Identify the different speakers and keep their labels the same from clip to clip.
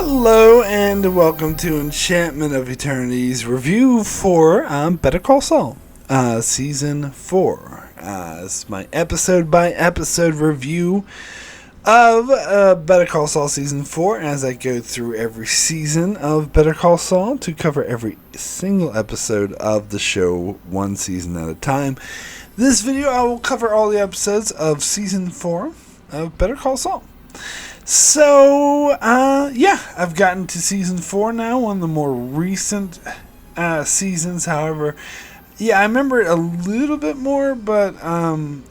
Speaker 1: Hello and welcome to Enchantment of Eternity's review for Better Call Saul, Season 4. It's my episode-by-episode review of Better Call Saul Season 4 as I go through every season of Better Call Saul to cover every single episode of the show, one season at a time. This video I will cover all the episodes of Season 4 of Better Call Saul. So, I've gotten to Season 4 now, one of the more recent seasons. However, I remember it a little bit more, but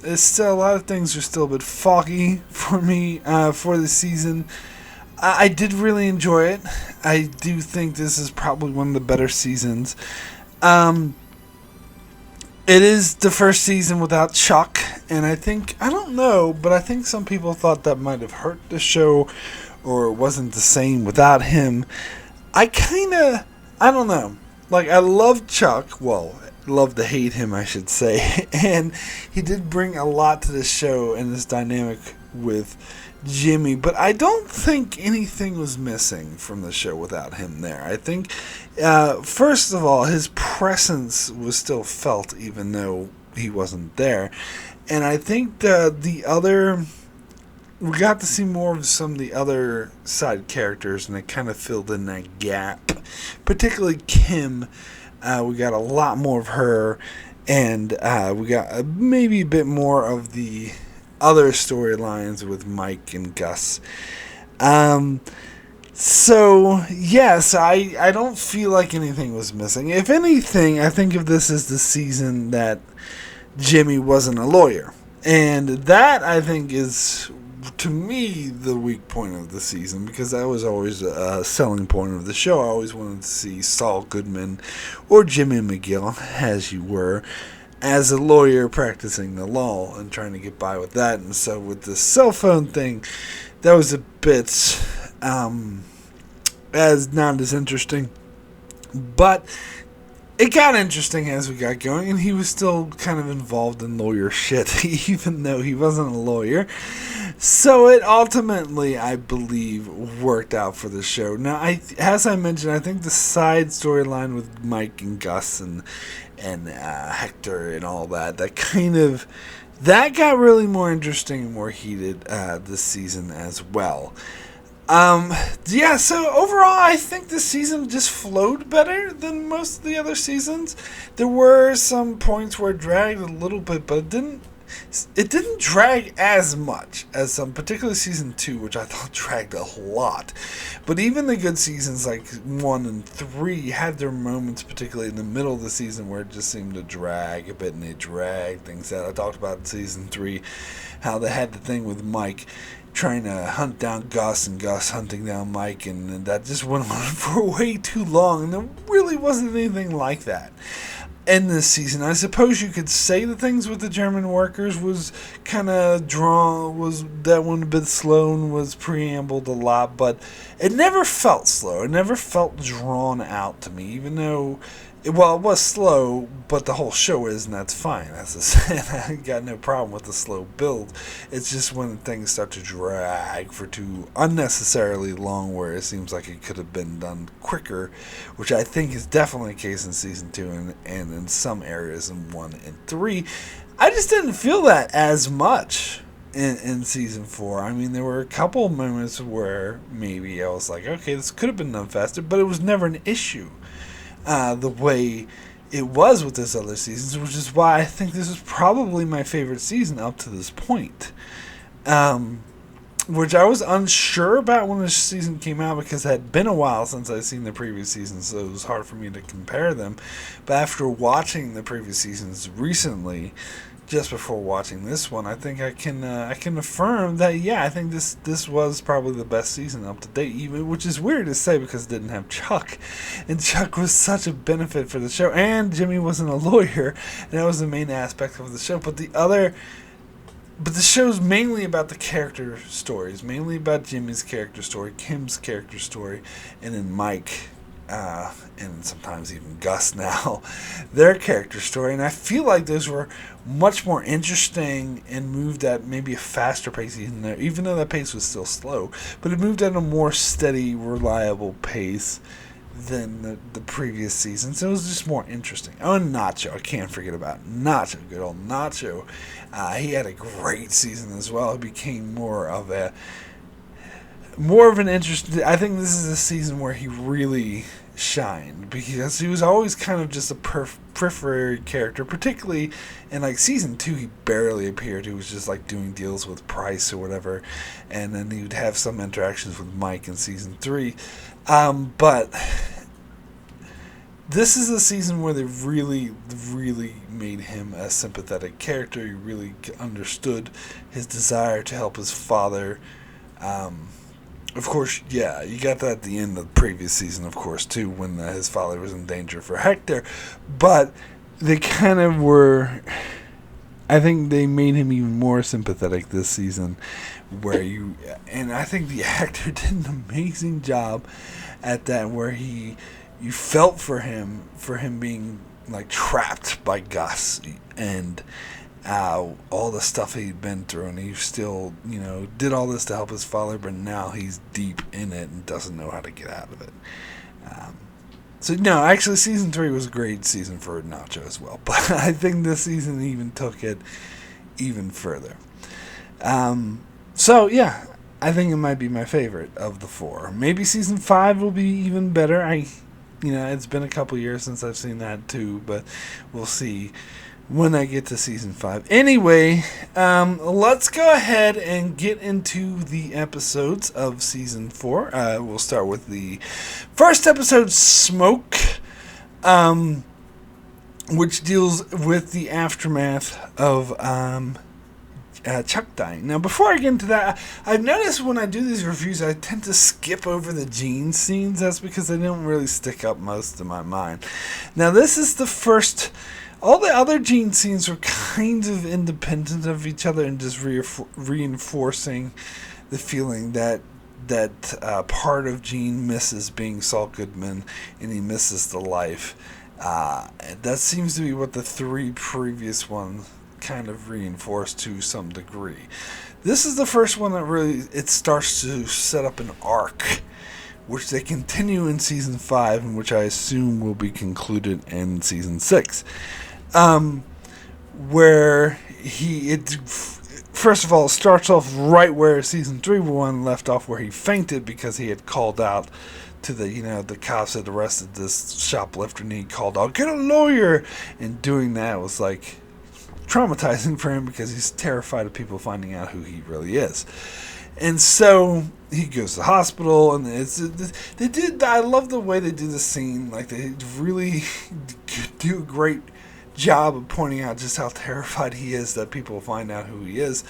Speaker 1: it's still, a lot of things are still a bit foggy for me for the season. I did really enjoy it. I do think this is probably one of the better seasons. It is the first season without Chuck, and I don't know, but I think some people thought that might have hurt the show, or it wasn't the same without him. I don't know. Like, I love Chuck, love to hate him, I should say, and he did bring a lot to the show and this dynamic with Jimmy, but I don't think anything was missing from the show without him there. I think, first of all, his presence was still felt even though he wasn't there. And I think we got to see more of some of the other side characters, and it kind of filled in that gap. Particularly Kim, we got a lot more of her, and we got maybe a bit more of the other storylines with Mike and Gus. So, yes, I don't feel like anything was missing. If anything, I think of this as the season that Jimmy wasn't a lawyer. And that, I think, is, to me, the weak point of the season, because that was always a selling point of the show. I always wanted to see Saul Goodman, or Jimmy McGill, as you were, as a lawyer practicing the law and trying to get by with that. And so with the cell phone thing, that was a bit as not as interesting. But it got interesting as we got going, and he was still kind of involved in lawyer shit, even though he wasn't a lawyer. So it ultimately, I believe, worked out for the show. Now, as I mentioned, I think the side storyline with Mike and Gus and Hector and all that got really more interesting and more heated this season as well. So overall, I think this season just flowed better than most of the other seasons. There were some points where it dragged a little bit, but it didn't drag as much as some, particularly season 2, which I thought dragged a lot. But even the good seasons like 1 and 3 had their moments, particularly in the middle of the season, where it just seemed to drag a bit, and they dragged things out. I talked about in season 3 how they had the thing with Mike trying to hunt down Gus and Gus hunting down Mike, and that just went on for way too long, and there really wasn't anything like that in this season. I suppose you could say the things with the German workers was kind of drawn, was that one a bit slow and was preambled a lot, but it never felt slow. It never felt drawn out to me, even though it was slow, but the whole show is, and that's fine. I got no problem with the slow build. It's just when things start to drag for too unnecessarily long, where it seems like it could have been done quicker, which I think is definitely the case in Season 2 and in some areas in 1 and 3. I just didn't feel that as much in Season 4. I mean, there were a couple moments where maybe I was like, okay, this could have been done faster, but it was never an issue. The way it was with this other seasons, which is why I think this is probably my favorite season up to this point. Which I was unsure about when this season came out, because it had been a while since I'd seen the previous seasons, so it was hard for me to compare them. But after watching the previous seasons recently, just before watching this one, I think I can affirm that, I think this was probably the best season up to date, even, which is weird to say because it didn't have Chuck, and Chuck was such a benefit for the show, and Jimmy wasn't a lawyer, and that was the main aspect of the show. But the show's mainly about the character stories, mainly about Jimmy's character story, Kim's character story, and then Mike and sometimes even Gus now, their character story. And I feel like those were much more interesting and moved at maybe a faster pace, even though that pace was still slow. But it moved at a more steady, reliable pace than the previous season. So it was just more interesting. Oh, and Nacho. I can't forget about Nacho. Good old Nacho. He had a great season as well. He became more of an interest. I think this is a season where he really shined because he was always kind of just a periphery character, particularly in like season 2. He barely appeared. He was just like doing deals with Price or whatever, and then he would have some interactions with Mike in season 3. But this is a season where they really made him a sympathetic character. You really understood his desire to help his father. Of course, yeah, you got that at the end of the previous season, of course, too, when his father was in danger for Hector. But they kind of were... I think they made him even more sympathetic this season, and I think the actor did an amazing job at that, where you felt for him being like trapped by Gus and all the stuff he'd been through, and he still, did all this to help his father, but now he's deep in it and doesn't know how to get out of it. Actually, season 3 was a great season for Nacho as well, but I think this season even took it even further. I think it might be my favorite of the 4. Maybe season 5 will be even better. It's been a couple years since I've seen that too, but we'll see when I get to season 5. Anyway, let's go ahead and get into the episodes of season 4. We'll start with the first episode, Smoke, which deals with the aftermath of Chuck dying. Now, before I get into that, I've noticed when I do these reviews, I tend to skip over the Gene scenes. That's because they don't really stick up most in my mind. Now, this is the first... All the other Gene scenes were kind of independent of each other and just reinforcing the feeling that part of Gene misses being Saul Goodman and he misses the life. That seems to be what the 3 previous ones kind of reinforced to some degree. This is the first one that really it starts to set up an arc, which they continue in season 5, and which I assume will be concluded in season 6. Where first of all, starts off right where season 3 one left off, where he fainted because he had called out to the cops had arrested this shoplifter, and he called out, "Get a lawyer!" And doing that was like traumatizing for him because he's terrified of people finding out who he really is. And so he goes to the hospital, and I love the way they do the scene. Like, they really do a great job of pointing out just how terrified he is that people find out who he is.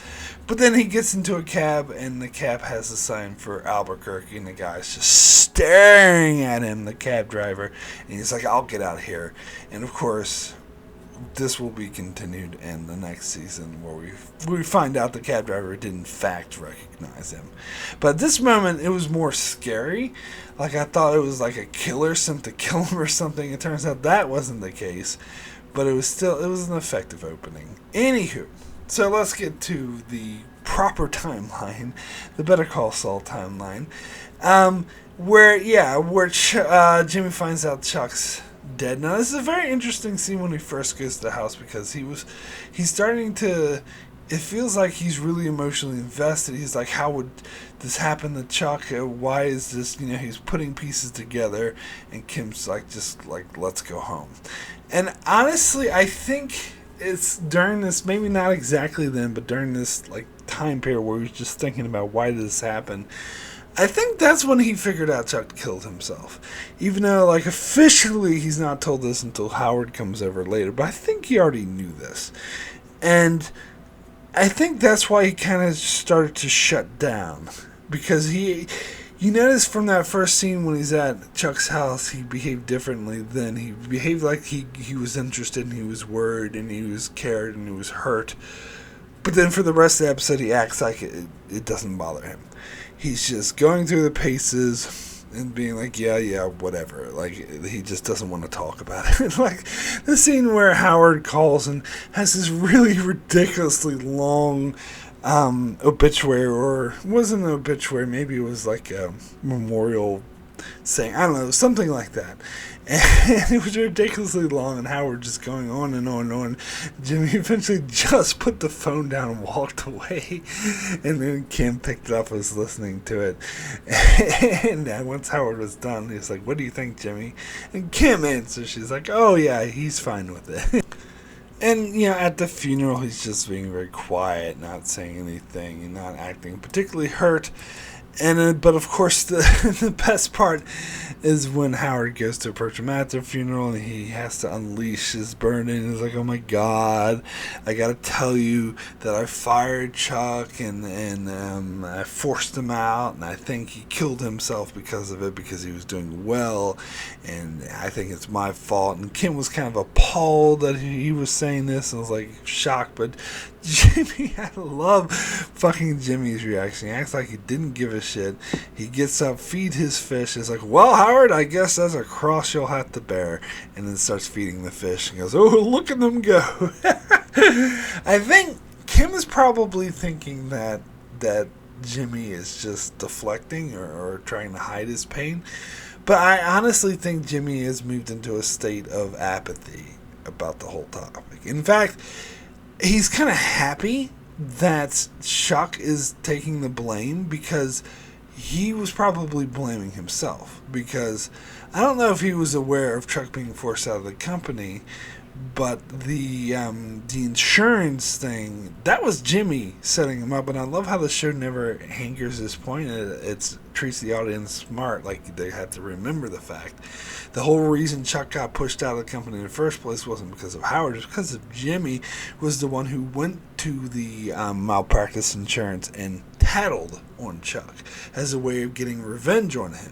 Speaker 1: But then he gets into a cab, and the cab has a sign for Albuquerque, and the guy's just staring at him, the cab driver, and he's like, "I'll get out of here." And of course, this will be continued in the next season, where we find out the cab driver did in fact recognize him. But at this moment, it was more scary. Like, I thought it was like a killer sent to kill him or something. It turns out that wasn't the case. But it was an effective opening. Anywho, so let's get to the proper timeline, the Better Call Saul timeline, where Jimmy finds out Chuck's dead. Now, this is a very interesting scene when he first goes to the house, because he's starting to... It feels like he's really emotionally invested. He's like, how would this happen to Chuck? Why is this? He's putting pieces together, and Kim's like, just like, let's go home. And honestly, I think it's during this, maybe not exactly then, but during this like time period where he's just thinking about why did this happen, I think that's when he figured out Chuck killed himself. Even though, like, officially he's not told this until Howard comes over later, but I think he already knew this. And I think that's why he kind of started to shut down. Because you notice from that first scene when he's at Chuck's house, he behaved differently then. He behaved like he was interested, and he was worried, and he was cared, and he was hurt. But then for the rest of the episode, he acts like it doesn't bother him. He's just going through the paces, and being like, yeah, whatever. Like, he just doesn't want to talk about it. Like, the scene where Howard calls and has this really ridiculously long obituary, or wasn't an obituary, maybe it was like a memorial saying, I don't know, something like that. And it was ridiculously long, and Howard just going on and on and on. Jimmy eventually just put the phone down and walked away. And then Kim picked it up and was listening to it. And once Howard was done, he was like, what do you think, Jimmy? And Kim answers. She's like, oh, yeah, he's fine with it. And, at the funeral, he's just being very quiet, not saying anything, and not acting particularly hurt. But of course, the best part is when Howard goes to approach him at the funeral, and he has to unleash his burden. He's like, "Oh my God, I gotta tell you that I fired Chuck, and I forced him out, and I think he killed himself because of it, because he was doing well, and I think it's my fault." And Kim was kind of appalled that he was saying this, and was like shocked, but Jimmy, I love fucking Jimmy's reaction. He acts like he didn't give a shit. He gets up, feed his fish. He's like, well, Howard, I guess that's a cross you'll have to bear. And then starts feeding the fish and goes, oh, look at them go. I think Kim is probably thinking that Jimmy is just deflecting or trying to hide his pain. But I honestly think Jimmy has moved into a state of apathy about the whole topic. In fact, he's kind of happy that Chuck is taking the blame, because he was probably blaming himself. Because I don't know if he was aware of Chuck being forced out of the company, but the insurance thing, that was Jimmy setting him up. And I love how the show never hankers this point. It treats the audience smart, like they have to remember the fact. The whole reason Chuck got pushed out of the company in the first place wasn't because of Howard, it was because of Jimmy was the one who went to the malpractice insurance and tattled on Chuck as a way of getting revenge on him.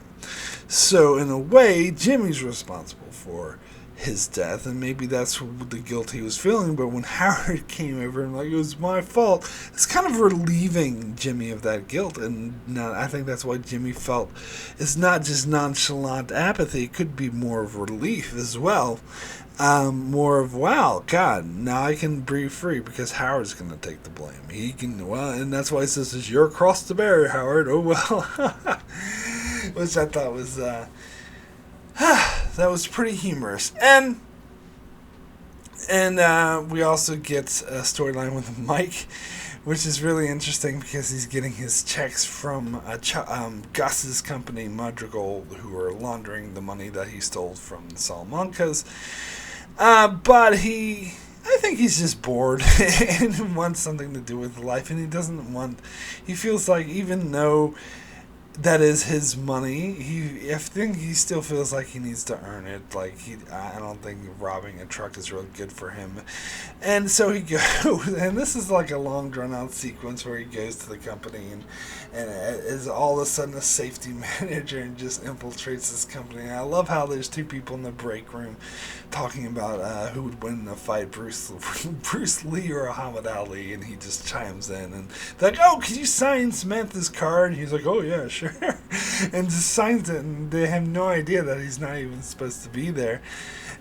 Speaker 1: So in a way, Jimmy's responsible for his death, and maybe that's the guilt he was feeling. But when Howard came over and like, it was my fault, it's kind of relieving Jimmy of that guilt. And now I think that's why Jimmy felt it's not just nonchalant apathy, it could be more of relief as well. More of, wow, God, now I can breathe free because Howard's going to take the blame. He can, well, and that's why he says, it's your cross to bear, Howard. Oh, well. Which I thought was, that was pretty humorous. And we also get a storyline with Mike, which is really interesting because he's getting his checks from Gus's company, Madrigal, who are laundering the money that he stole from the Salamancas. But I think he's just bored and wants something to do with life, and he feels like, even though that is his money, I think he still feels like he needs to earn it. Like, I don't think robbing a truck is really good for him. And so he goes, and this is like a long drawn out sequence where he goes to the company and is all of a sudden a safety manager and just infiltrates this company. And I love how there's two people in the break room talking about who would win in a fight, Bruce Lee or Muhammad Ali, and he just chimes in and they're like, oh, could you sign Samantha's card? And he's like, oh yeah, sure. And just signs it, and they have no idea that he's not even supposed to be there.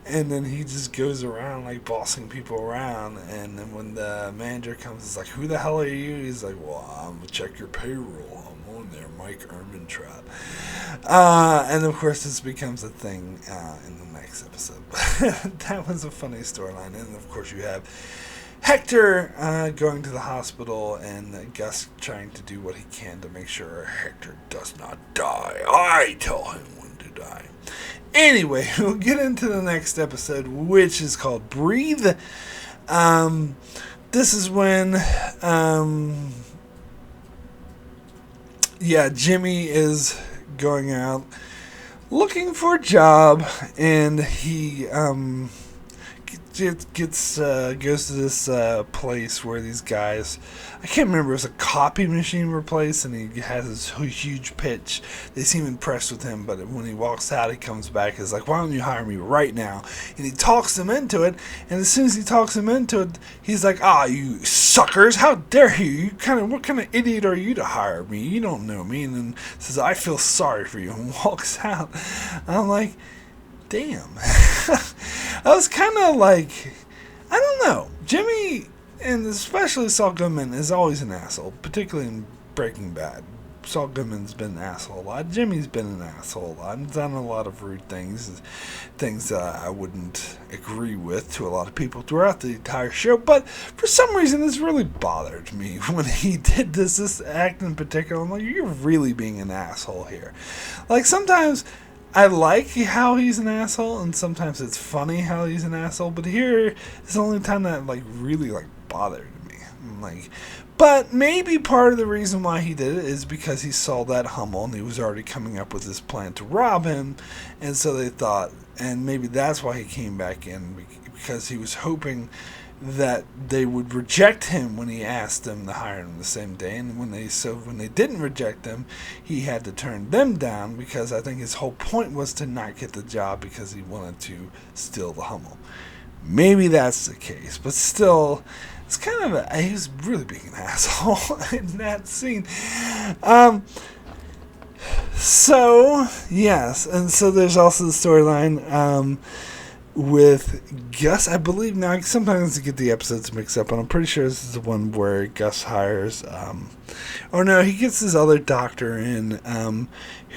Speaker 1: And then he just goes around like bossing people around, and then when the manager comes, it's like, who the hell are you? He's like, well, I'm gonna check your payroll, I'm on there, Mike Ehrmantraut. And of course this becomes a thing in the next episode. That was a funny storyline. And of course you have Hector going to the hospital, and Gus trying to do what he can to make sure Hector does not die. I tell him when to die. Anyway, we'll get into the next episode, which is called Breathe. This is when, Jimmy is going out looking for a job, and he goes to this place where these guys, I can't remember, it was a copy machine place, and he has this huge pitch. They seem impressed with him, but when he walks out, he comes back and is like, why don't you hire me right now? And he talks them into it, and as soon as he talks them into it, he's like, you suckers, how dare you? What kind of idiot are you to hire me? You don't know me. And then says, I feel sorry for you, and walks out. And I'm like, damn. I was kind of like, I don't know. Jimmy, and especially Saul Goodman, is always an asshole, particularly in Breaking Bad. Saul Goodman's been an asshole a lot. Jimmy's been an asshole a lot. And done a lot of rude things that I wouldn't agree with to a lot of people throughout the entire show. But for some reason, this really bothered me when he did this act in particular. I'm like, you're really being an asshole here. Like, sometimes I like how he's an asshole, and sometimes it's funny how he's an asshole, but here is the only time that really bothered me. But maybe part of the reason why he did it is because he saw that Hummel and he was already coming up with this plan to rob him, and so they thought, and maybe that's why he came back in, because he was hoping that they would reject him when he asked them to hire him the same day, and when they didn't reject him, he had to turn them down, because I think his whole point was to not get the job because he wanted to steal the Hummel. Maybe that's the case, but still, it's kind of he was really being an asshole in that scene. So yes, and so there's also the storyline with Gus. I believe now, sometimes I get the episodes mixed up, and I'm pretty sure this is the one where Gus hires he gets this other doctor in,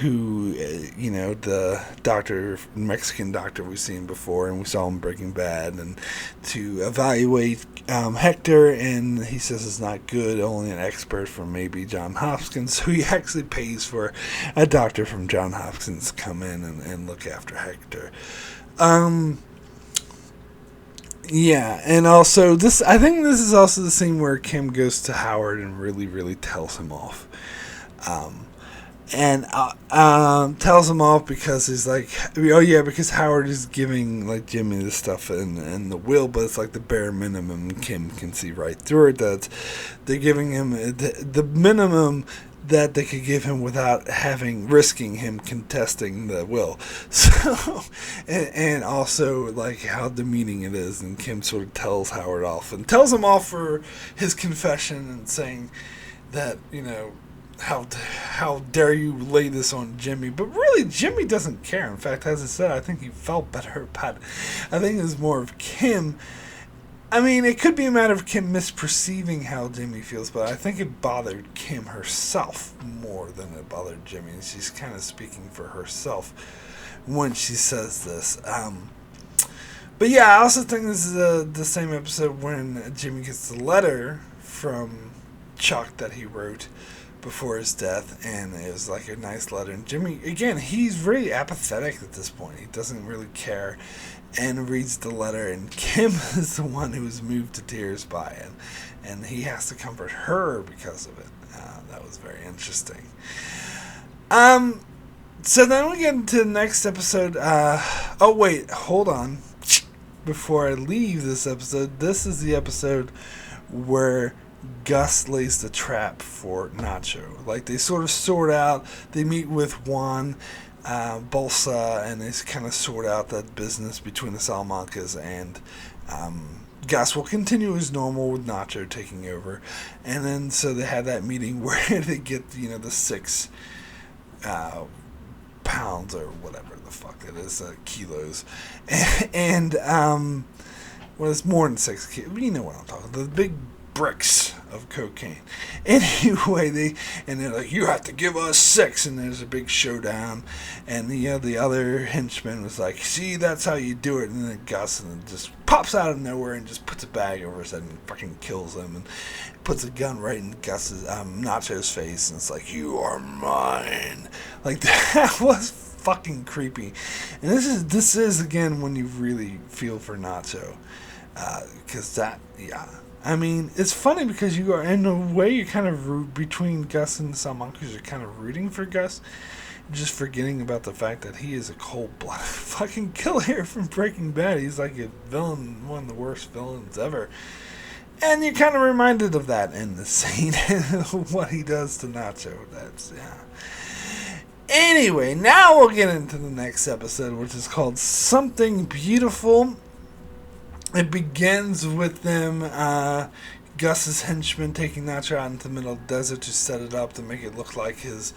Speaker 1: who the doctor, Mexican doctor we've seen before, and we saw him in Breaking Bad, and to evaluate Hector, and he says it's not good, only an expert from maybe John Hopkins, so he actually pays for a doctor from John Hopkins to come in and look after Hector. Yeah, and also I think this is also the scene where Kim goes to Howard and really, really tells him off. Tells him off because he's like, because Howard is giving Jimmy the stuff in the will, but it's the bare minimum. Kim can see right through it that they're giving him the minimum that they could give him without risking him contesting the will. So, and also how demeaning it is, and Kim sort of tells Howard off and tells him off for his confession and saying that, how dare you lay this on Jimmy? But really, Jimmy doesn't care. In fact, as I said, I think he felt better about it. I think it's more of Kim. I mean, it could be a matter of Kim misperceiving how Jimmy feels, but I think it bothered Kim herself more than it bothered Jimmy. And she's kind of speaking for herself when she says this. But yeah, I also think this is the same episode when Jimmy gets the letter from Chuck that he wrote before his death, and it was a nice letter. And Jimmy, again, he's really apathetic at this point. He doesn't really care, and reads the letter, and Kim is the one who was moved to tears by it, and he has to comfort her because of it. That was very interesting. So then we get into the next episode. Wait, hold on. Before I leave this episode, this is the episode where Gus lays the trap for Nacho. They sort out, they meet with Juan Bolsa, and they kind of sort out that business between the Salamancas, and Gus will continue as normal with Nacho taking over. And then so they have that meeting where they get the 6 pounds or whatever the fuck it is, kilos, and well, it's more than 6 kilos. You know what I'm talking about. The big bricks of cocaine. Anyway, they're like, you have to give us 6, and there's a big showdown, and the other henchman was like, see, that's how you do it, and then Gus just pops out of nowhere and just puts a bag over his head and fucking kills him, and puts a gun right in Gus's Nacho's face, and it's like, you are mine. That was fucking creepy. And this is again when you really feel for Nacho, because I mean, it's funny because you are, in a way, you're kind of between Gus and the Salamancas, you're kind of rooting for Gus, just forgetting about the fact that he is a cold-blooded fucking killer from Breaking Bad. He's like a villain, one of the worst villains ever. And you're kind of reminded of that in the scene, what he does to Nacho. That's, yeah. Anyway, now we'll get into the next episode, which is called Something Beautiful. It begins with them, Gus's henchman taking Nacho out into the middle of the desert to set it up to make it look like his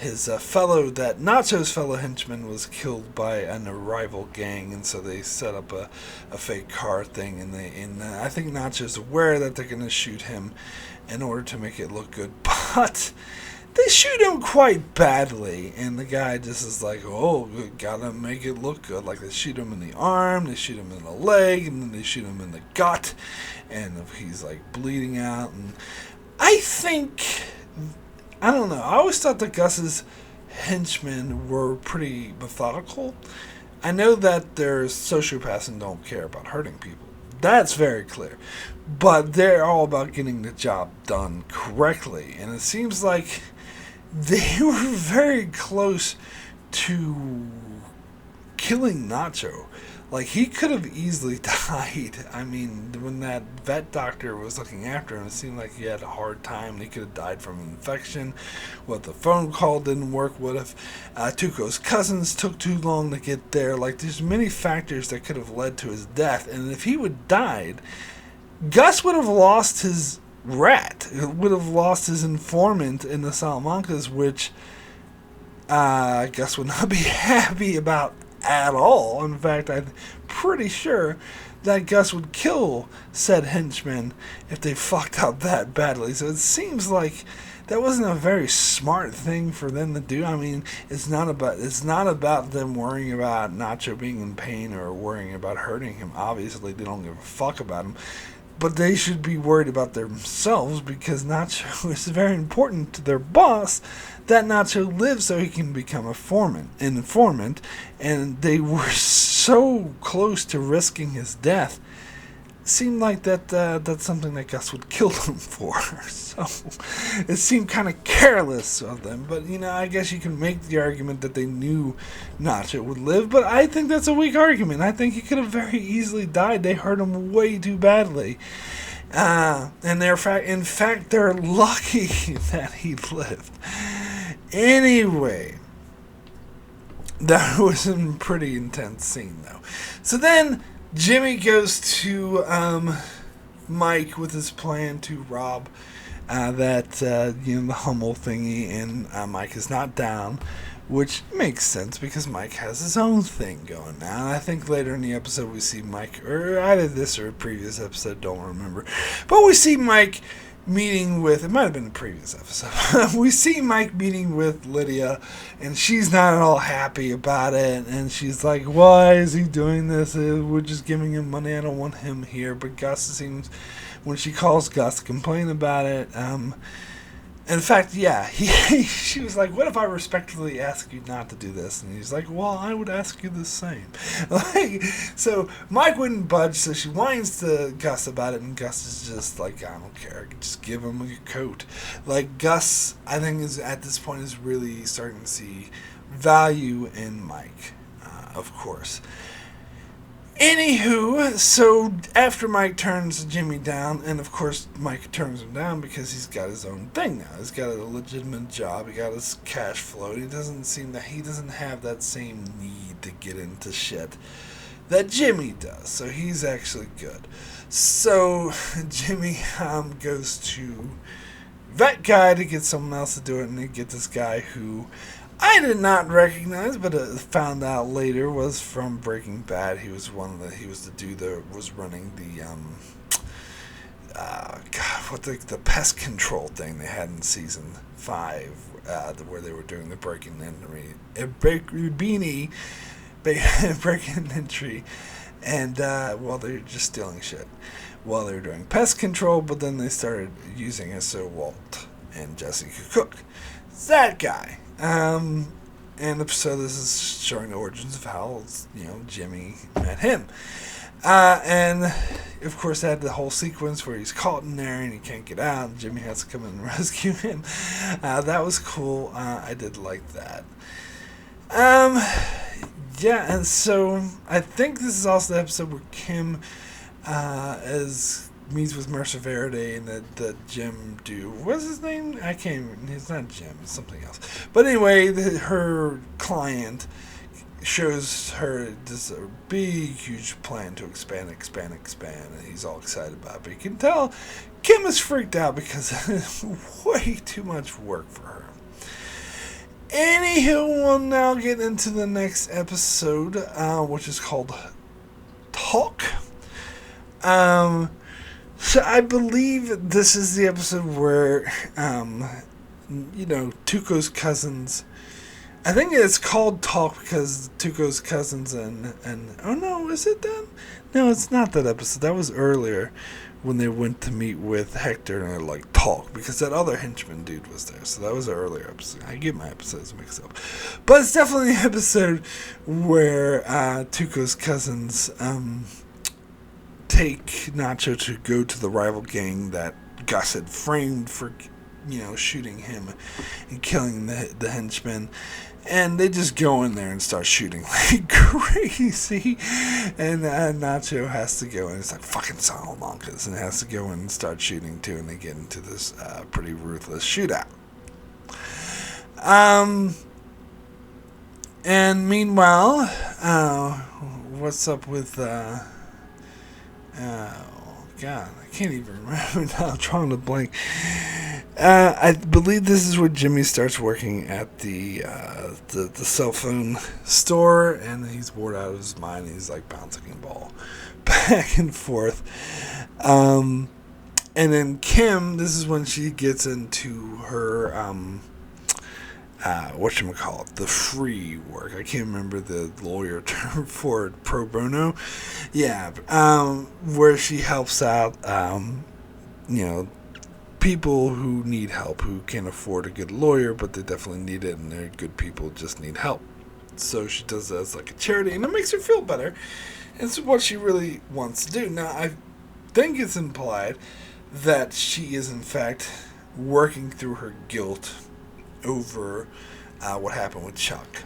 Speaker 1: Nacho's fellow henchman was killed by an rival gang, and so they set up a fake car thing, and I think Nacho's aware that they're going to shoot him in order to make it look good, but they shoot him quite badly, and the guy just is like, oh, gotta make it look good. Like, they shoot him in the arm, they shoot him in the leg, and then they shoot him in the gut, and he's like bleeding out. And I don't know, I always thought that Gus's henchmen were pretty methodical. I know that they're sociopaths and don't care about hurting people. That's very clear. But they're all about getting the job done correctly. And it seems like they were very close to killing Nacho. Like, he could have easily died. I mean, when that vet doctor was looking after him, it seemed like he had a hard time. He could have died from an infection. What if the phone call didn't work? What if Tuco's cousins took too long to get there? Like, there's many factors that could have led to his death. And if he would have died, Gus would have lost his rat. Would have lost his informant in the Salamancas, which Gus would not be happy about at all. In fact, I'm pretty sure that Gus would kill said henchmen if they fucked up that badly. So it seems like that wasn't a very smart thing for them to do. I mean, it's not about them worrying about Nacho being in pain or worrying about hurting him. Obviously, they don't give a fuck about him. But they should be worried about themselves, because Nacho is very important to their boss, that Nacho lives so he can become an informant, and they were so close to risking his death. It seemed like that's something that Gus would kill them for. So it seemed kind of careless of them. But, I guess you can make the argument that they knew Nacho would live, but I think that's a weak argument. I think he could have very easily died. They hurt him way too badly. And in fact, they're lucky that he lived. Anyway, that was a pretty intense scene, though. So then Jimmy goes to Mike with his plan to rob the Hummel thingy, and Mike is not down, which makes sense because Mike has his own thing going now. And I think later in the episode we see Mike, or either this or a previous episode, don't remember, but we see Mike meeting with, it might have been the previous episode, we see Mike meeting with Lydia, and she's not at all happy about it, and she's like, why is he doing this? We're just giving him money, I don't want him here. But Gus seems, when she calls Gus to complain about it, in fact, yeah, she was like, what if I respectfully ask you not to do this? And he's like, well, I would ask you the same. So Mike wouldn't budge, so she whines to Gus about it, and Gus is just like, I don't care, just give him your coat. Like, Gus, I think, is at this point is really starting to see value in Mike, of course. Anywho, so after Mike turns Jimmy down, and of course Mike turns him down because he's got his own thing now. He's got a legitimate job, he got his cash flow, he doesn't have that same need to get into shit that Jimmy does, so he's actually good. So Jimmy goes to vet guy to get someone else to do it, and they get this guy who I did not recognize, but found out later was from Breaking Bad. He was the dude that was running the the pest control thing they had in season 5, where they were doing the breaking entry, and they're just stealing shit while they were doing pest control. But then they started using it so Walt and Jesse could cook. It's that guy. And so this is showing the origins of how, Jimmy met him. And of course, they had the whole sequence where he's caught in there and he can't get out, and Jimmy has to come in and rescue him. That was cool. I did like that. Yeah, and so I think this is also the episode where Kim meets with Mercer Verde and the Jim dude. What's his name? I can't even. It's not Jim. It's something else. But anyway, her client shows her this big, huge plan to expand, and he's all excited about it. But you can tell Kim is freaked out because it's way too much work for her. Anywho, we'll now get into the next episode, which is called Talk. So I believe this is the episode where, Tuco's cousins. I think it's called Talk because Tuco's cousins and oh no, is it then? No, it's not that episode. That was earlier when they went to meet with Hector and they're like, talk, because that other henchman dude was there. So that was an earlier episode. I get my episodes mixed up. But it's definitely the episode where Tuco's cousins take Nacho to go to the rival gang that Gus had framed for, shooting him and killing the henchman. And they just go in there and start shooting like crazy. And Nacho has to go, and it's like, fucking Salamanca's, and has to go in and start shooting too, and they get into this pretty ruthless shootout. And meanwhile, what's up with, oh, God, I can't even remember now, I'm trying to blank. I believe this is where Jimmy starts working at the cell phone store, and he's bored out of his mind. He's like bouncing a ball back and forth. And then Kim, this is when she gets into her the free work. I can't remember the lawyer term for it, pro bono. Yeah, where she helps out, people who need help, who can't afford a good lawyer, but they definitely need it, and they're good people, just need help. So she does that as like a charity, and it makes her feel better. It's what she really wants to do. Now, I think it's implied that she is, in fact, working through her guilt over what happened with Chuck.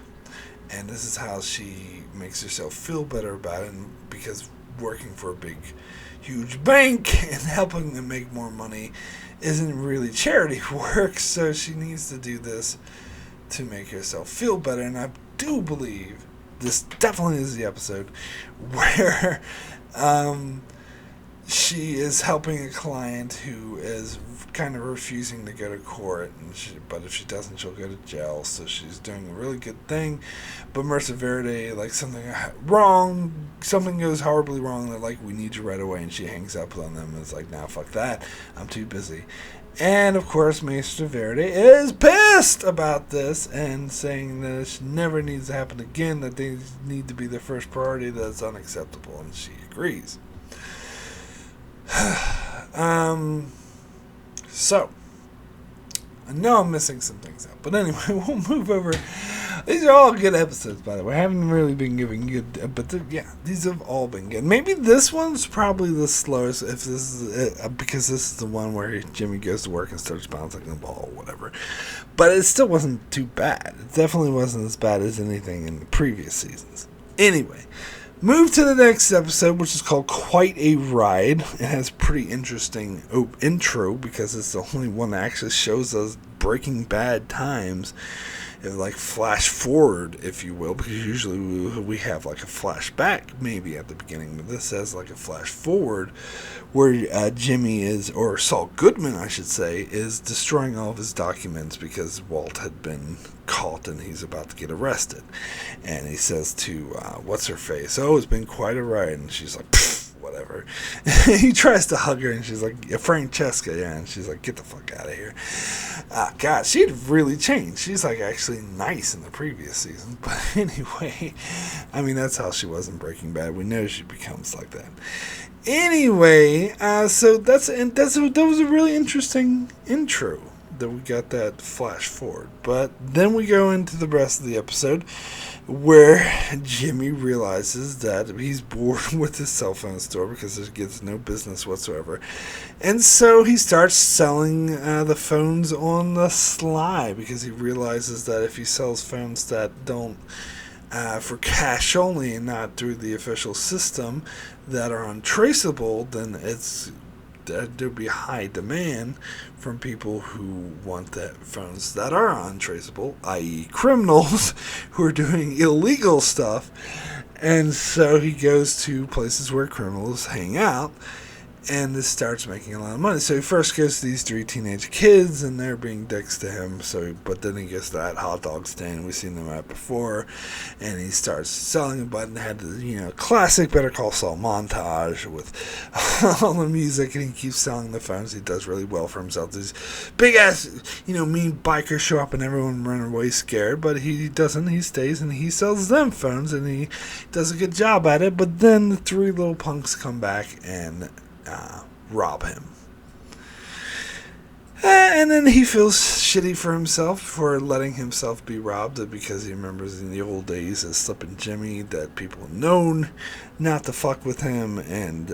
Speaker 1: And this is how she makes herself feel better about it, because working for a big, huge bank and helping them make more money isn't really charity work, so she needs to do this to make herself feel better. And I do believe this definitely is the episode where she is helping a client who is kind of refusing to go to court, but if she doesn't, she'll go to jail. So she's doing a really good thing. But Mercer Verde, like, something goes horribly wrong. They're like, we need you right away, and she hangs up on them and is like, nah, fuck that, I'm too busy. And of course, Mercer Verde is pissed about this and saying that it never needs to happen again, that they need to be the first priority, that's unacceptable, and she agrees. So, I know I'm missing some things out, but anyway, we'll move over. These are all good episodes, by the way. I haven't really been giving good, but these have all been good. Maybe this one's probably the slowest, if this is it, because this is the one where Jimmy goes to work and starts bouncing the ball or whatever. But it still wasn't too bad. It definitely wasn't as bad as anything in the previous seasons. Anyway, move to the next episode, which is called Quite a Ride. It has a pretty interesting intro, because it's the only one that actually shows us Breaking Bad times. Like flash forward, if you will, because usually we have like a flashback maybe at the beginning, but this has like a flash forward where Jimmy is, or Saul Goodman I should say, is destroying all of his documents because Walt had been caught and he's about to get arrested. And he says to what's her face, oh, it's been quite a ride, and she's like, whatever. He tries to hug her, and she's like, Francesca, yeah, and she's like, get the fuck out of here. God, she'd really changed. She's like actually nice in the previous season, but anyway, I mean, that's how she was in Breaking Bad. We know she becomes like that. Anyway, so that was a really interesting intro that we got that flash forward. But then we go into the rest of the episode where Jimmy realizes that he's bored with his cell phone store because it gets no business whatsoever. And so he starts selling the phones on the sly because he realizes that if he sells phones that don't for cash only and not through the official system that are untraceable, then there'd be high demand from people who want that phones that are untraceable, i.e. criminals who are doing illegal stuff. And so he goes to places where criminals hang out and this starts making a lot of money. So he first goes to these 3 teenage kids, and they're being dicks to him. But then he goes to that hot dog stand we've seen them at before, and he starts selling it. But had the classic Better Call Saul montage with all the music, and he keeps selling the phones. He does really well for himself. These big ass, mean bikers show up, and everyone run away scared. But he doesn't. He stays and he sells them phones, and he does a good job at it. But then the 3 little punks come back and rob him. And then he feels shitty for himself for letting himself be robbed because he remembers in the old days as Slippin' Jimmy that people known not to fuck with him, and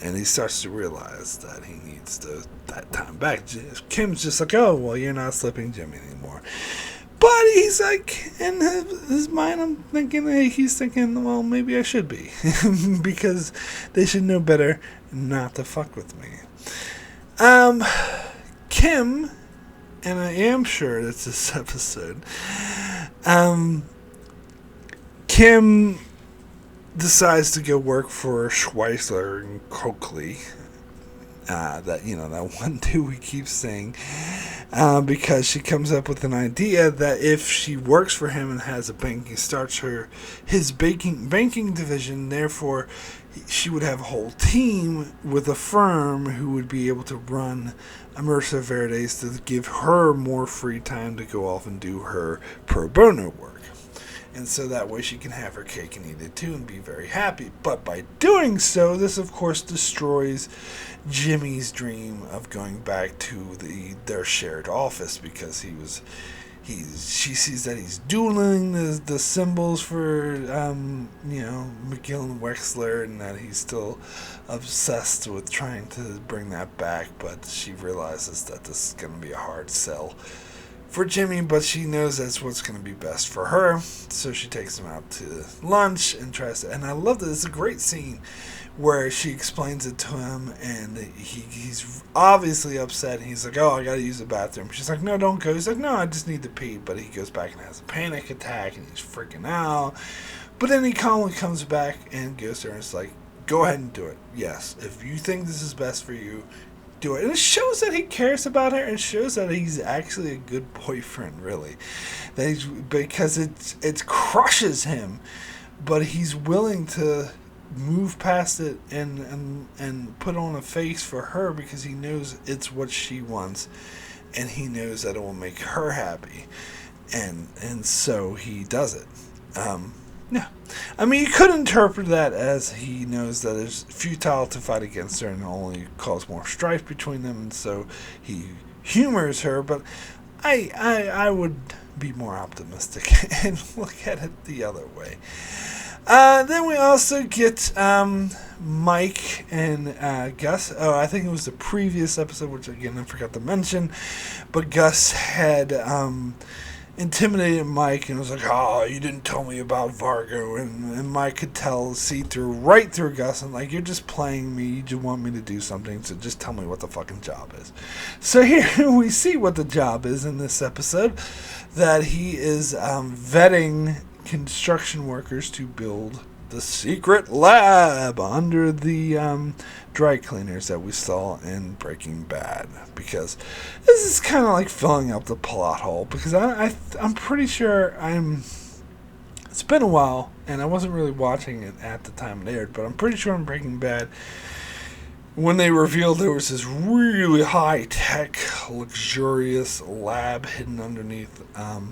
Speaker 1: and he starts to realize that he needs that time back. Kim's just like, oh, well, you're not Slippin' Jimmy anymore. But he's like, in his mind, he's thinking, well, maybe I should be. Because they should know better not to fuck with me. Kim, and I am sure that's this episode, Kim decides to go work for Schweitzer and Coakley. That one dude we keep saying, because she comes up with an idea that if she works for him and has a banking, starts his banking division, therefore she would have a whole team with a firm who would be able to run Immersive Verdes to give her more free time to go off and do her pro bono work. And so that way she can have her cake and eat it too and be very happy. But by doing so, this of course destroys Jimmy's dream of going back to their shared office, because she sees that he's dueling the symbols for McGill and Wexler, and that he's still obsessed with trying to bring that back. But she realizes that this is going to be a hard sell for Jimmy, but she knows that's what's going to be best for her. So she takes him out to lunch and tries to, and I love this. It's a great scene where she explains it to him, and he's obviously upset. He's like, oh, I gotta use the bathroom. She's like, no, don't go. He's like, no, I just need to pee. But he goes back and has a panic attack, and he's freaking out. But then he calmly comes back and goes to her and is like, go ahead and do it. Yes, if you think this is best for you, do it. And it shows that he cares about her, and shows that he's actually a good boyfriend, really. Because it crushes him, but he's willing to move past it and put on a face for her, because he knows it's what she wants, and he knows that it will make her happy, and so he does it. I mean, you could interpret that as he knows that it's futile to fight against her and only cause more strife between them, and so he humors her. But I would be more optimistic and look at it the other way. Then we also get Mike and Gus. Oh, I think it was the previous episode, which again I forgot to mention. But Gus had intimidated Mike and was like, oh, you didn't tell me about Vargo. And Mike could see right through Gus, and like, you're just playing me. You just want me to do something, so just tell me what the fucking job is. So here we see what the job is in this episode, that he is vetting construction workers to build the secret lab under the dry cleaners that we saw in Breaking Bad, because this is kind of like filling up the plot hole, because I'm pretty sure it's been a while and I wasn't really watching it at the time it aired, but I'm pretty sure in Breaking Bad, when they revealed there was this really high-tech, luxurious lab hidden underneath a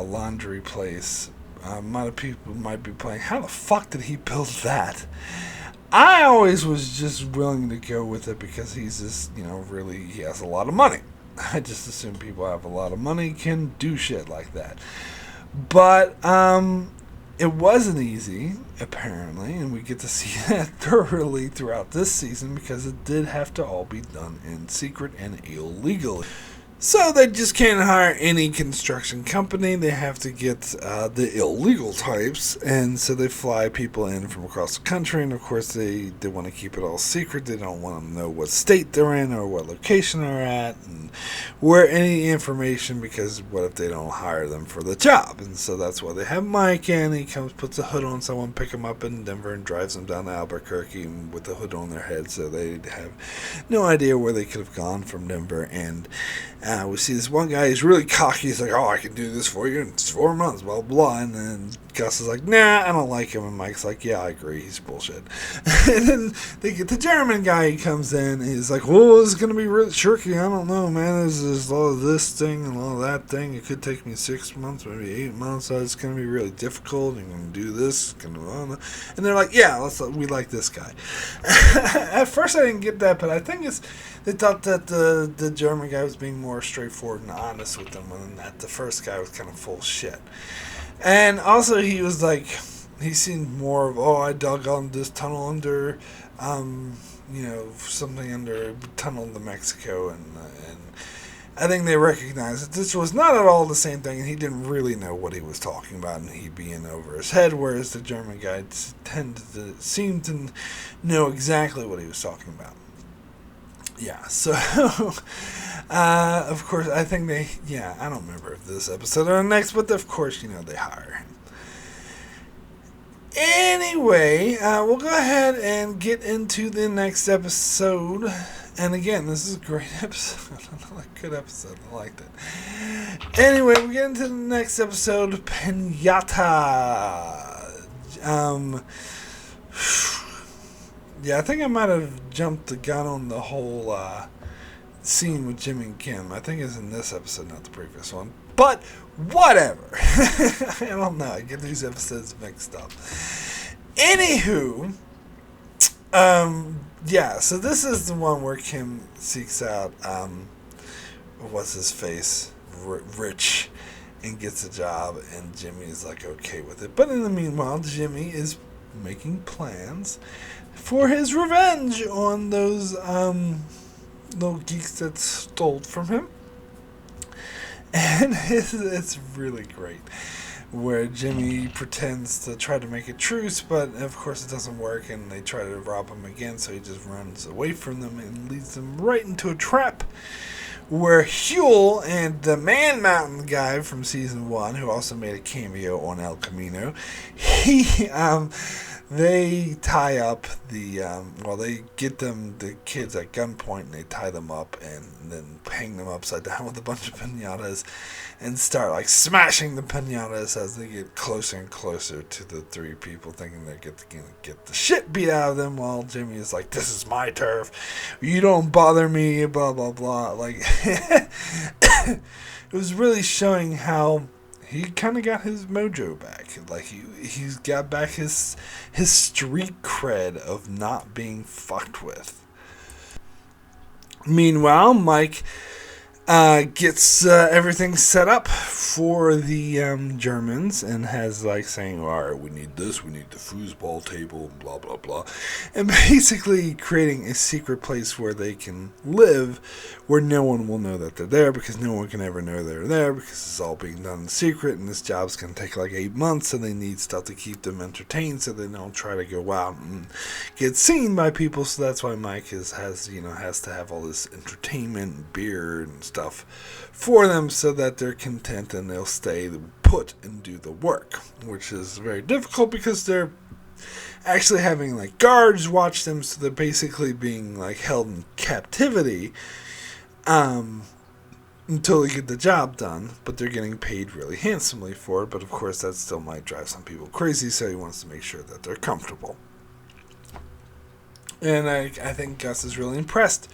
Speaker 1: laundry place. A lot of people might be playing, how the fuck did he build that? I always was just willing to go with it because he's just, really, he has a lot of money. I just assume people have a lot of money can do shit like that. But it wasn't easy, apparently, and we get to see that thoroughly throughout this season because it did have to all be done in secret and illegally. So they just can't hire any construction company. They have to get the illegal types, and so they fly people in from across the country, and of course they want to keep it all secret. They don't want them to know what state they're in or what location they're at and where any information, because what if they don't hire them for the job? And so that's why they have Mike in. He comes, puts a hood on someone, pick him up in Denver, and drives them down to Albuquerque with the hood on their head, so they have no idea where they could have gone from Denver. And we see this one guy, he's really cocky. He's like, oh, I can do this for you in 4 months, blah, blah. And then Gus is like, nah, I don't like him. And Mike's like, yeah, I agree. He's bullshit. And then they get the German guy. He comes in. And he's like, well, this is going to be really tricky. I don't know, man. There's all of this thing and all of that thing. It could take me 6 months, maybe 8 months. So it's going to be really difficult. You're going to do this. And they're like, yeah, we like this guy. At first, I didn't get that, but I think they thought that the German guy was being more straightforward and honest with them, and that the first guy was kind of full shit. And also, he was like, he seemed more of, I dug on this tunnel under, something under tunnel to Mexico, and I think they recognized that this was not at all the same thing, and he didn't really know what he was talking about, and he'd be in over his head, whereas the German guy seemed to know exactly what he was talking about. Yeah, so, of course, I think I don't remember if this episode or the next, but of course, they hire him. Anyway, we'll go ahead and get into the next episode. And again, this is a great episode. A good episode. I liked it. Anyway, we get into the next episode, Pinata. Yeah, I think I might have jumped the gun on the whole scene with Jimmy and Kim. I think it's in this episode, not the previous one. But whatever. I don't know. I get these episodes mixed up. Anywho, so this is the one where Kim seeks out, what's his face, Rich, and gets a job, and Jimmy is like okay with it. But in the meanwhile, Jimmy is making plans for his revenge on those little geeks that stole from him. And it's really great, where Jimmy pretends to try to make a truce, but of course it doesn't work, and they try to rob him again, so he just runs away from them and leads them right into a trap where Huel and the Man Mountain guy from season 1, who also made a cameo on El Camino, they tie up they get the kids at gunpoint, and they tie them up and then hang them upside down with a bunch of piñatas and start smashing the piñatas as they get closer and closer to the three people, thinking they're going to get the shit beat out of them, while Jimmy is like, this is my turf, you don't bother me, blah blah blah. It was really showing how he kind of got his mojo back. He's got back his street cred of not being fucked with. Meanwhile, Mike gets everything set up for the Germans, and has saying, all right, we need this, we need the foosball table, blah blah blah, and basically creating a secret place where they can live, where no one will know that they're there, because no one can ever know they're there, because it's all being done in secret, and this job's going to take 8 months, so they need stuff to keep them entertained, so they don't try to go out and get seen by people. So that's why Mike has to have all this entertainment and beer and stuff for them, so that they're content and they'll stay put and do the work, which is very difficult because they're actually having guards watch them, so they're basically being held in captivity until they get the job done, but they're getting paid really handsomely for it. But of course that still might drive some people crazy, so he wants to make sure that they're comfortable. And I think Gus is really impressed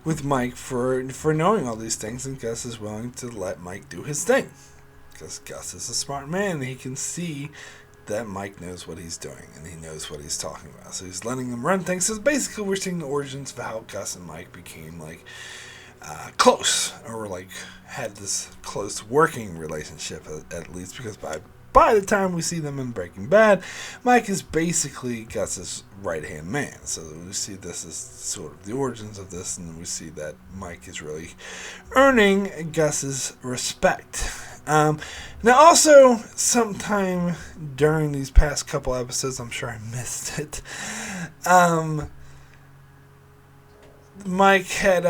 Speaker 1: with Mike for knowing all these things, and Gus is willing to let Mike do his thing, because Gus is a smart man, and he can see that Mike knows what he's doing and he knows what he's talking about. So he's letting them run things. So basically, we're seeing the origins of how Gus and Mike became like close, or like had this close working relationship at least, because by the time we see them in Breaking Bad, Mike is basically Gus's right-hand man. So we see this as sort of the origins of this, and then we see that Mike is really earning Gus's respect. Now also, sometime during these past couple episodes, I'm sure I missed it, Mike had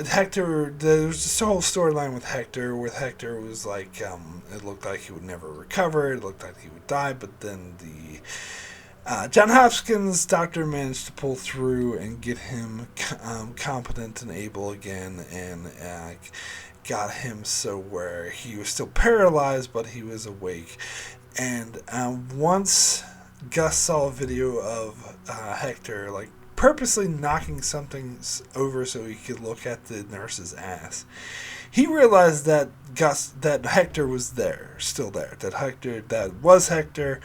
Speaker 1: Hector. There was this whole storyline with Hector, where Hector was like, it looked like he would never recover. It looked like he would die, but then the John Hopkins doctor managed to pull through and get him competent and able again, and got him so where he was still paralyzed, but he was awake. And once Gus saw a video of Hector like purposely knocking something over so he could look at the nurse's ass, he realized that Hector was still there. That was Hector.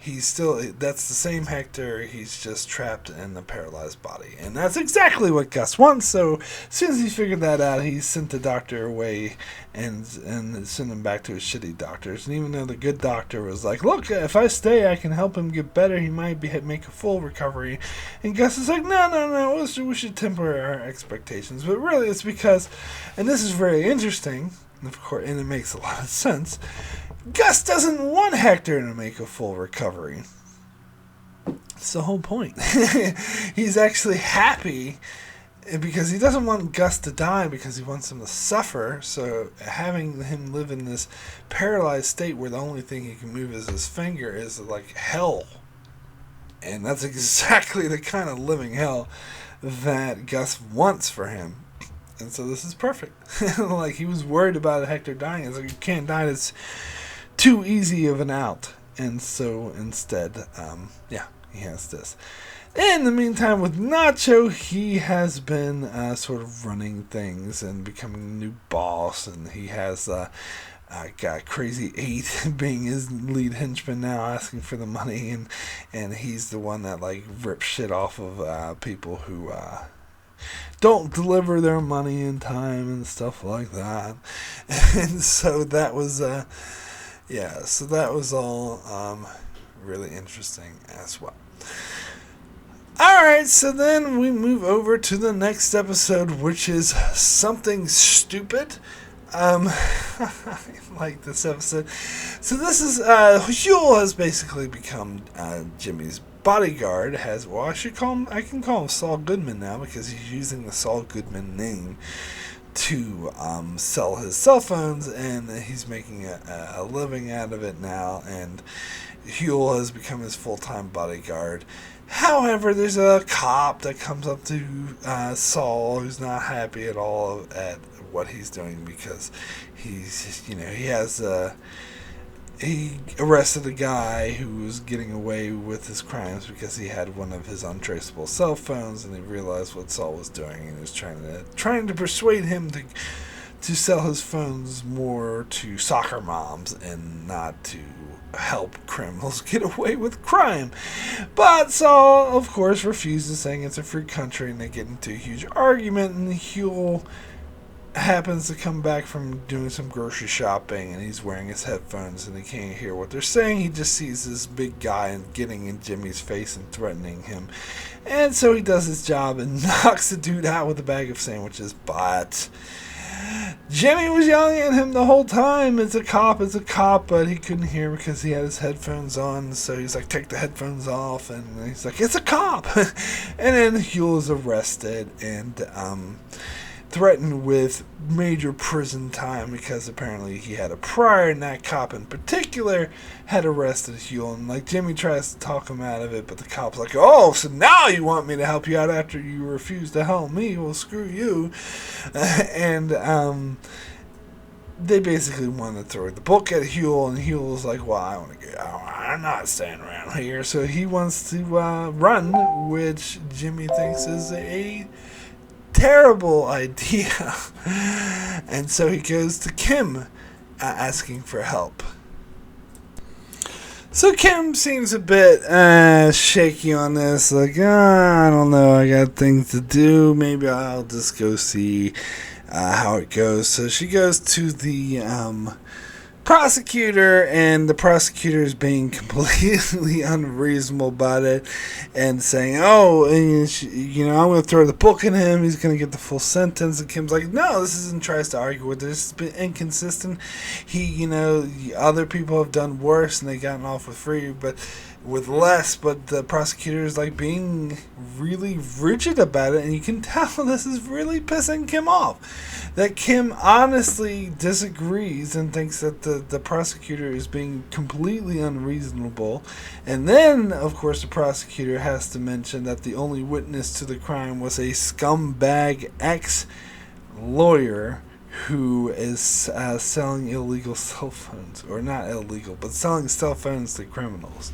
Speaker 1: That's the same Hector. He's just trapped in the paralyzed body. And that's exactly what Gus wants. So as soon as he figured that out, he sent the doctor away and sent him back to his shitty doctors. And even though the good doctor was like, look, if I stay, I can help him get better. He might make a full recovery. And Gus is like, no, we should temper our expectations. But really, it's because, and this is very interesting, of course, and it makes a lot of sense, Gus doesn't want Hector to make a full recovery. That's the whole point. He's actually happy because he doesn't want Gus to die, because he wants him to suffer. So having him live in this paralyzed state where the only thing he can move is his finger is like hell. And that's exactly the kind of living hell that Gus wants for him. And so this is perfect. Like, he was worried about Hector dying. It's like, you can't die. It's too easy of an out. And so instead, he has this. In the meantime, with Nacho, he has been sort of running things and becoming a new boss. And he has got Crazy 8 being his lead henchman now, asking for the money. And he's the one that like rips shit off of people who don't deliver their money in time and stuff like that. And so that was all really interesting as well. Alright, so then we move over to the next episode, which is Something Stupid. I like this episode. So this is Huel has basically become Jimmy's bodyguard. I can call him Saul Goodman now, because he's using the Saul Goodman name to sell his cell phones, and he's making a living out of it now, and Huel has become his full-time bodyguard. However, there's a cop that comes up to Saul, who's not happy at all at what he's doing, because he arrested a guy who was getting away with his crimes because he had one of his untraceable cell phones, and he realized what Saul was doing, and he was trying to persuade him to sell his phones more to soccer moms and not to help criminals get away with crime. But Saul, of course, refuses, saying it's a free country, and they get into a huge argument, and Huel happens to come back from doing some grocery shopping, and he's wearing his headphones and he can't hear what they're saying. He just sees this big guy getting in Jimmy's face and threatening him, and so he does his job and knocks the dude out with a bag of sandwiches. But Jimmy was yelling at him the whole time, it's a cop, but he couldn't hear because he had his headphones on. So he's like, take the headphones off, and he's like, it's a cop. And then Huel is arrested and threatened with major prison time, because apparently he had a prior, and that cop in particular had arrested Huel. And like, Jimmy tries to talk him out of it, but the cop's like, oh, so now you want me to help you out after you refuse to help me? Well, screw you. And they basically want to throw the book at Huel, and Huel's like, well, I want to get out. I'm not staying around here. So he wants to run, which Jimmy thinks is a terrible idea. And so he goes to Kim asking for help. So Kim seems a bit shaky on this. Like, I don't know. I got things to do. Maybe I'll just go see how it goes. So she goes to the prosecutor, and the prosecutor is being completely unreasonable about it and saying, oh, I'm going to throw the book at him, he's going to get the full sentence. And Kim's like, no, this isn't, tries to argue with it, it's been inconsistent. Other people have done worse and they gotten off with less, but the prosecutor is like being really rigid about it, and you can tell this is really pissing Kim off. That Kim honestly disagrees and thinks that the prosecutor is being completely unreasonable. And then, of course, the prosecutor has to mention that the only witness to the crime was a scumbag ex-lawyer who is selling illegal cell phones. Or not illegal, but selling cell phones to criminals.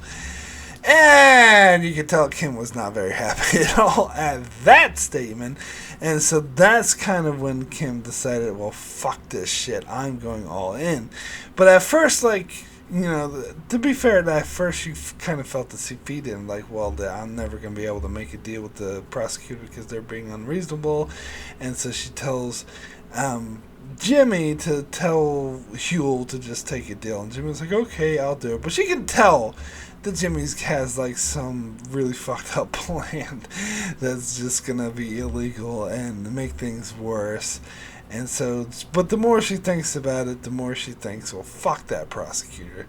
Speaker 1: And you could tell Kim was not very happy at all at that statement. And so that's kind of when Kim decided, well, fuck this shit, I'm going all in. But at first, to be fair, at first you kind of felt defeated and like, well, I'm never going to be able to make a deal with the prosecutor because they're being unreasonable. And so she tells Jimmy to tell Huel to just take a deal. And Jimmy's like, okay, I'll do it. But she can tell that Jimmy has like some really fucked up plan that's just gonna be illegal and make things worse. And so, but the more she thinks about it, the more she thinks, well, fuck that prosecutor.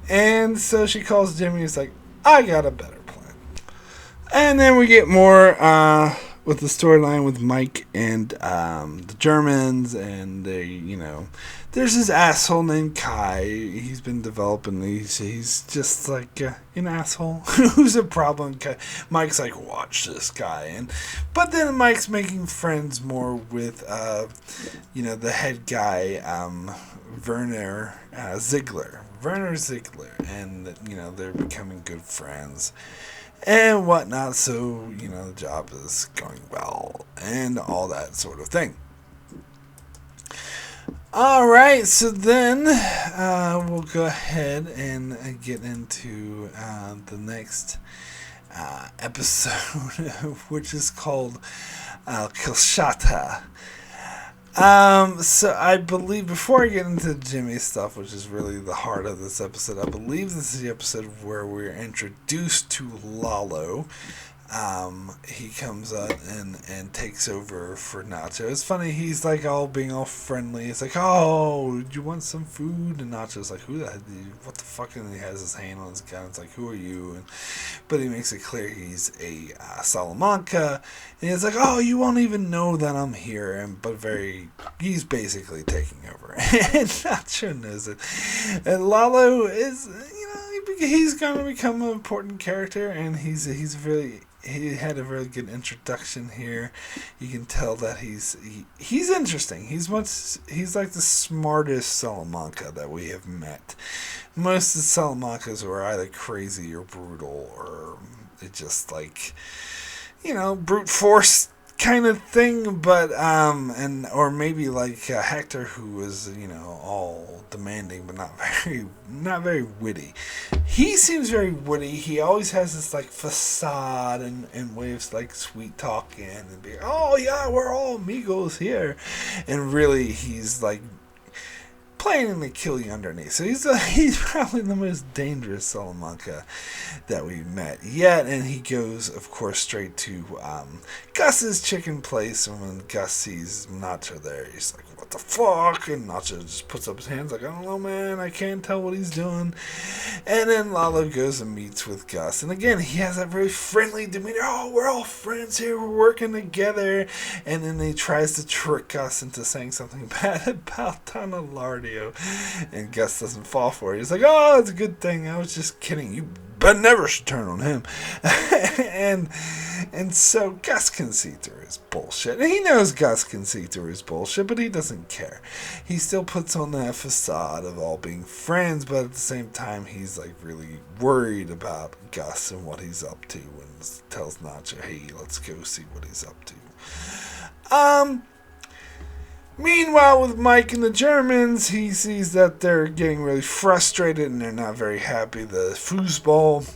Speaker 1: And so she calls Jimmy and is like, I got a better plan. And then we get more with the storyline with Mike and the Germans, and there's this asshole named Kai. He's been developing these. He's just like an asshole who's a problem. Mike's like, watch this guy, but then Mike's making friends more with the head guy, Werner Ziegler, and they're becoming good friends and whatnot. So the job is going well and all that sort of thing. Alright, so then we'll go ahead and get into the next episode, which is called Kilshata. So I believe, before I get into Jimmy's stuff, which is really the heart of this episode, I believe this is the episode where we're introduced to Lalo. He comes out and takes over for Nacho. It's funny, he's like being all friendly. It's like, oh, do you want some food? And Nacho's like, who the heck, what the fuck? And he has his hand on his gun. It's like, who are you? But he makes it clear he's a Salamanca. And he's like, oh, you won't even know that I'm here. He's basically taking over. And Nacho knows it. And Lalo is, he's going to become an important character, and he had a really good introduction here. You can tell that he's interesting. He's like the smartest Salamanca that we have met. Most of the Salamancas were either crazy or brutal, or just like, brute force kind of thing, but or maybe like Hector, who was all demanding but not very witty. He seems very witty. He always has this like facade and ways like sweet talking and be, oh yeah, we're all amigos here, and really he's like planning to kill you underneath. So he's probably the most dangerous Salamanca that we've met yet. And he goes, of course, straight to Gus's chicken place. And when Gus sees Nacho there, he's like, what the fuck? And Nacho just puts up his hands like, I don't know, man, I can't tell what he's doing. And then Lalo goes and meets with Gus. And again, he has that very friendly demeanor. Oh, we're all friends here, we're working together. And then he tries to trick Gus into saying something bad about Donna Lardio. And Gus doesn't fall for it. He's like, oh, it's a good thing, I was just kidding. You but never should turn on him. and so Gus can see through his bullshit. And he knows Gus can see through his bullshit, but he doesn't care. He still puts on that facade of all being friends, but at the same time, he's like really worried about Gus and what he's up to, and tells Nacho, hey, let's go see what he's up to. Meanwhile, with Mike and the Germans, he sees that they're getting really frustrated and they're not very happy. The foosball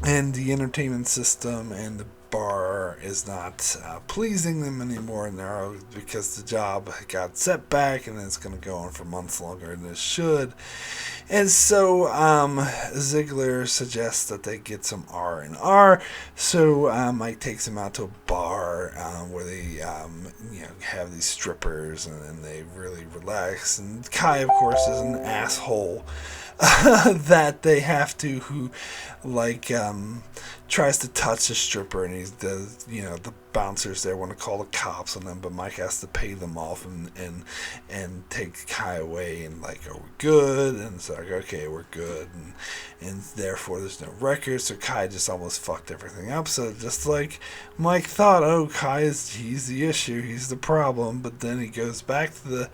Speaker 1: and the entertainment system and the bar is not pleasing them anymore, and they're because the job got set back and it's going to go on for months longer than it should. And so Ziegler suggests that they get some R&R. So Mike takes him out to a bar where they have these strippers and they really relax. And Kai, of course, is an asshole that they have to, who tries to touch a stripper, and the bouncers there want to call the cops on them, but Mike has to pay them off and take Kai away, and are we good? And it's like, okay, we're good, and therefore there's no record, so Kai just almost fucked everything up. So just like Mike thought, he's the issue, he's the problem, but then he goes back to the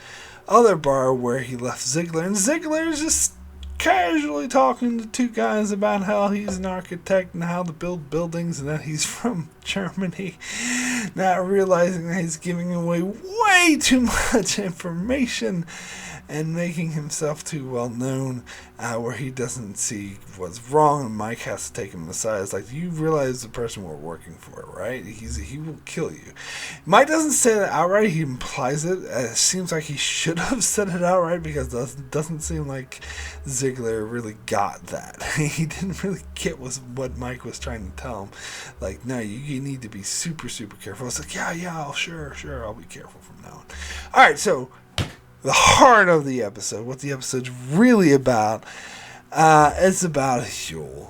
Speaker 1: other bar where he left Ziegler, and Ziegler is just casually talking to two guys about how he's an architect and how to build buildings and that he's from Germany, not realizing that he's giving away way too much information and making himself too well known, where he doesn't see what's wrong, and Mike has to take him aside. It's like, you realize the person we're working for, right? He will kill you. Mike doesn't say that outright, he implies it. It seems like he should have said it outright, because it doesn't seem like Ziegler really got that. He didn't really get what Mike was trying to tell him. Like, no, you need to be super, super careful. It's like, yeah, sure, I'll be careful from now on. Alright, so the heart of the episode, what the episode's really about, it's about Huel.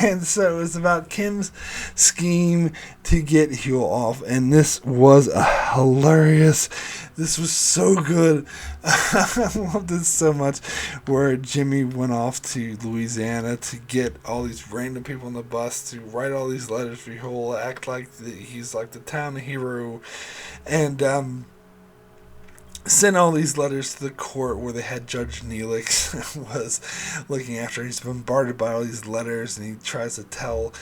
Speaker 1: And so it's about Kim's scheme to get Huel off, and this was hilarious. This was so good. I loved it so much, where Jimmy went off to Louisiana to get all these random people on the bus to write all these letters for Huel, act like he's like the town hero, and sent all these letters to the court where they had Judge Neelix was looking after. He's bombarded by all these letters, and he tries to tell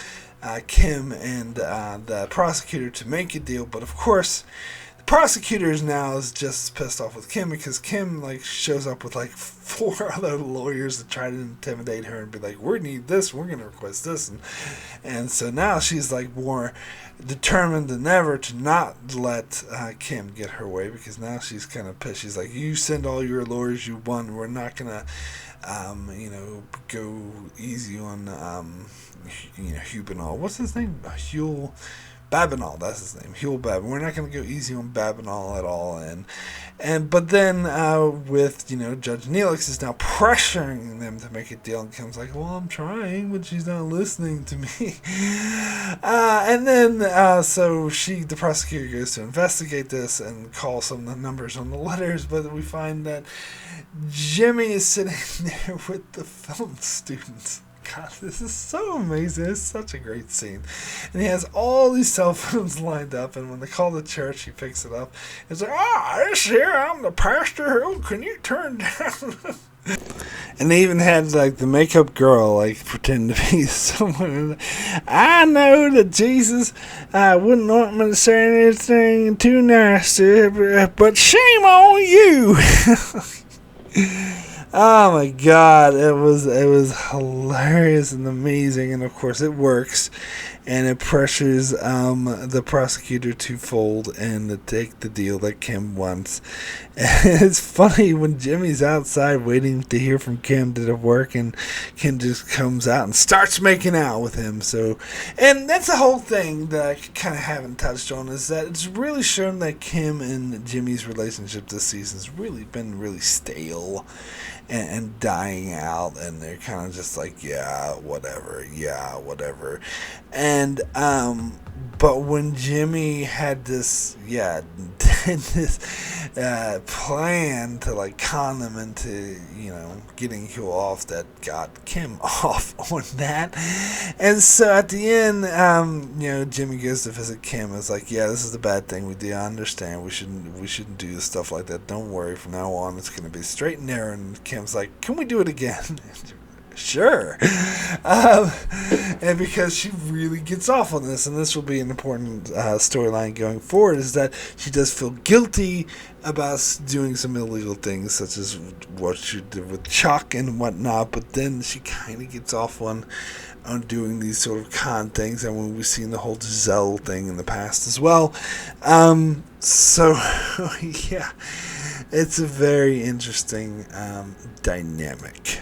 Speaker 1: Kim and the prosecutor to make a deal, but of course the prosecutor now is just pissed off with Kim, because Kim shows up with 4 other lawyers to try to intimidate her and be like, we need this, we're going to request this, and so now she's more determined than ever to not let Kim get her way, because now she's kind of pissed. She's like, you send all your lawyers you want, we're not going to go easy on Hubenall. What's his name? Huel Babinall, that's his name. Huel Babin. We're not going to go easy on Babinall at all. But then with Judge Neelix is now pressuring them to make a deal, and Kim's like, well, I'm trying, but she's not listening to me. And then so the prosecutor goes to investigate this and call some of the numbers on the letters, but we find that Jimmy is sitting there with the film students. God, this is so amazing. It's such a great scene. And he has all these cell phones lined up, and when they call the church, he picks it up. It's like, this here, I'm the pastor. Oh, can you turn down? And they even had the makeup girl pretend to be someone. I know that Jesus wouldn't want me to say anything too nasty, but shame on you. Oh my God, it was hilarious and amazing, and of course it works, and it pressures the prosecutor to fold and to take the deal that Kim wants. And it's funny when Jimmy's outside waiting to hear from Kim, did it work, and Kim just comes out and starts making out with him. So, and that's the whole thing that I kind of haven't touched on, is that it's really shown that Kim and Jimmy's relationship this season's really been really stale and dying out, and they're kind of just like, yeah, whatever. And but when Jimmy had this plan to con them into getting Huel off, that got Kim off on that. And so at the end, Jimmy goes to visit Kim. It's like, yeah, this is the bad thing we do. I understand. We shouldn't do stuff like that. Don't worry. From now on, it's going to be straight and narrow. And Kim's like, can we do it again? Sure. And because she really gets off on this, and this will be an important storyline going forward, is that she does feel guilty about doing some illegal things, such as what she did with Chuck and whatnot, but then she kind of gets off on doing these sort of con things, and when we've seen the whole Giselle thing in the past as well. So, yeah, it's a very interesting dynamic.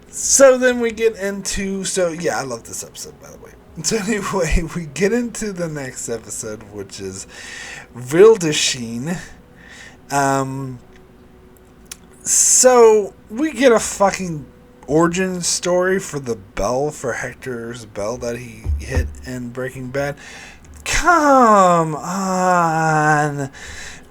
Speaker 1: So then we get into... So, yeah, I love this episode, by the way. So anyway, we get into the next episode, which is Wildersheen. So we get a fucking origin story for the bell, for Hector's bell that he hit in Breaking Bad. Come on.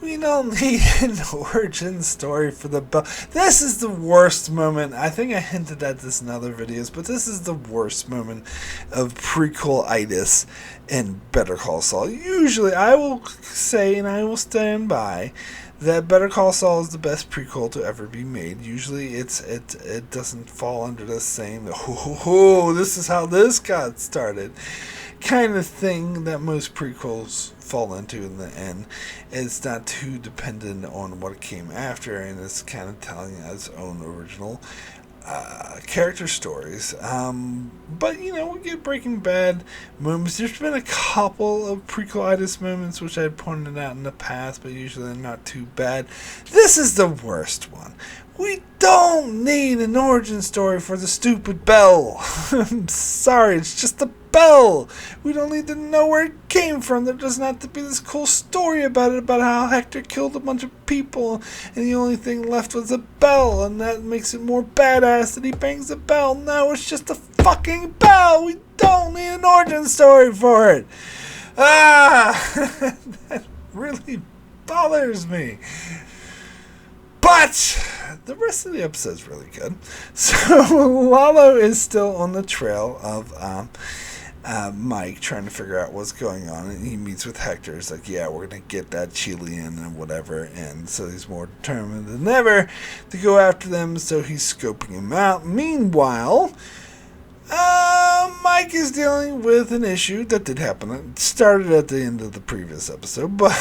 Speaker 1: We don't need an origin story for the bell. This is the worst moment. I think I hinted at this in other videos, but this is the worst moment of prequel-itis in Better Call Saul. Usually, I will say, and I will stand by, that Better Call Saul is the best prequel to ever be made. Usually, it doesn't fall under the same, this is how this got started kind of thing that most prequels fall into in the end. It's not too dependent on what came after, and it's kind of telling its own original character stories. But, you know, we get Breaking Bad moments. There's been a couple of prequel-itis moments, which I had pointed out in the past, but usually they're not too bad. This is the worst one. We don't need an origin story for the stupid bell. I'm sorry, it's just a bell. We don't need to know where it came from. There doesn't have to be this cool story about it, about how Hector killed a bunch of people and the only thing left was a bell, and that makes it more badass that he bangs a bell. No, it's just a fucking bell. We don't need an origin story for it. That really bothers me. But the rest of the episode is really good. So Lalo is still on the trail of Mike, trying to figure out what's going on, and he meets with Hector. He's like, yeah, we're going to get that Chilean and whatever, and so he's more determined than ever to go after them, so he's scoping him out. Meanwhile, Mike is dealing with an issue that did happen. It started at the end of the previous episode, but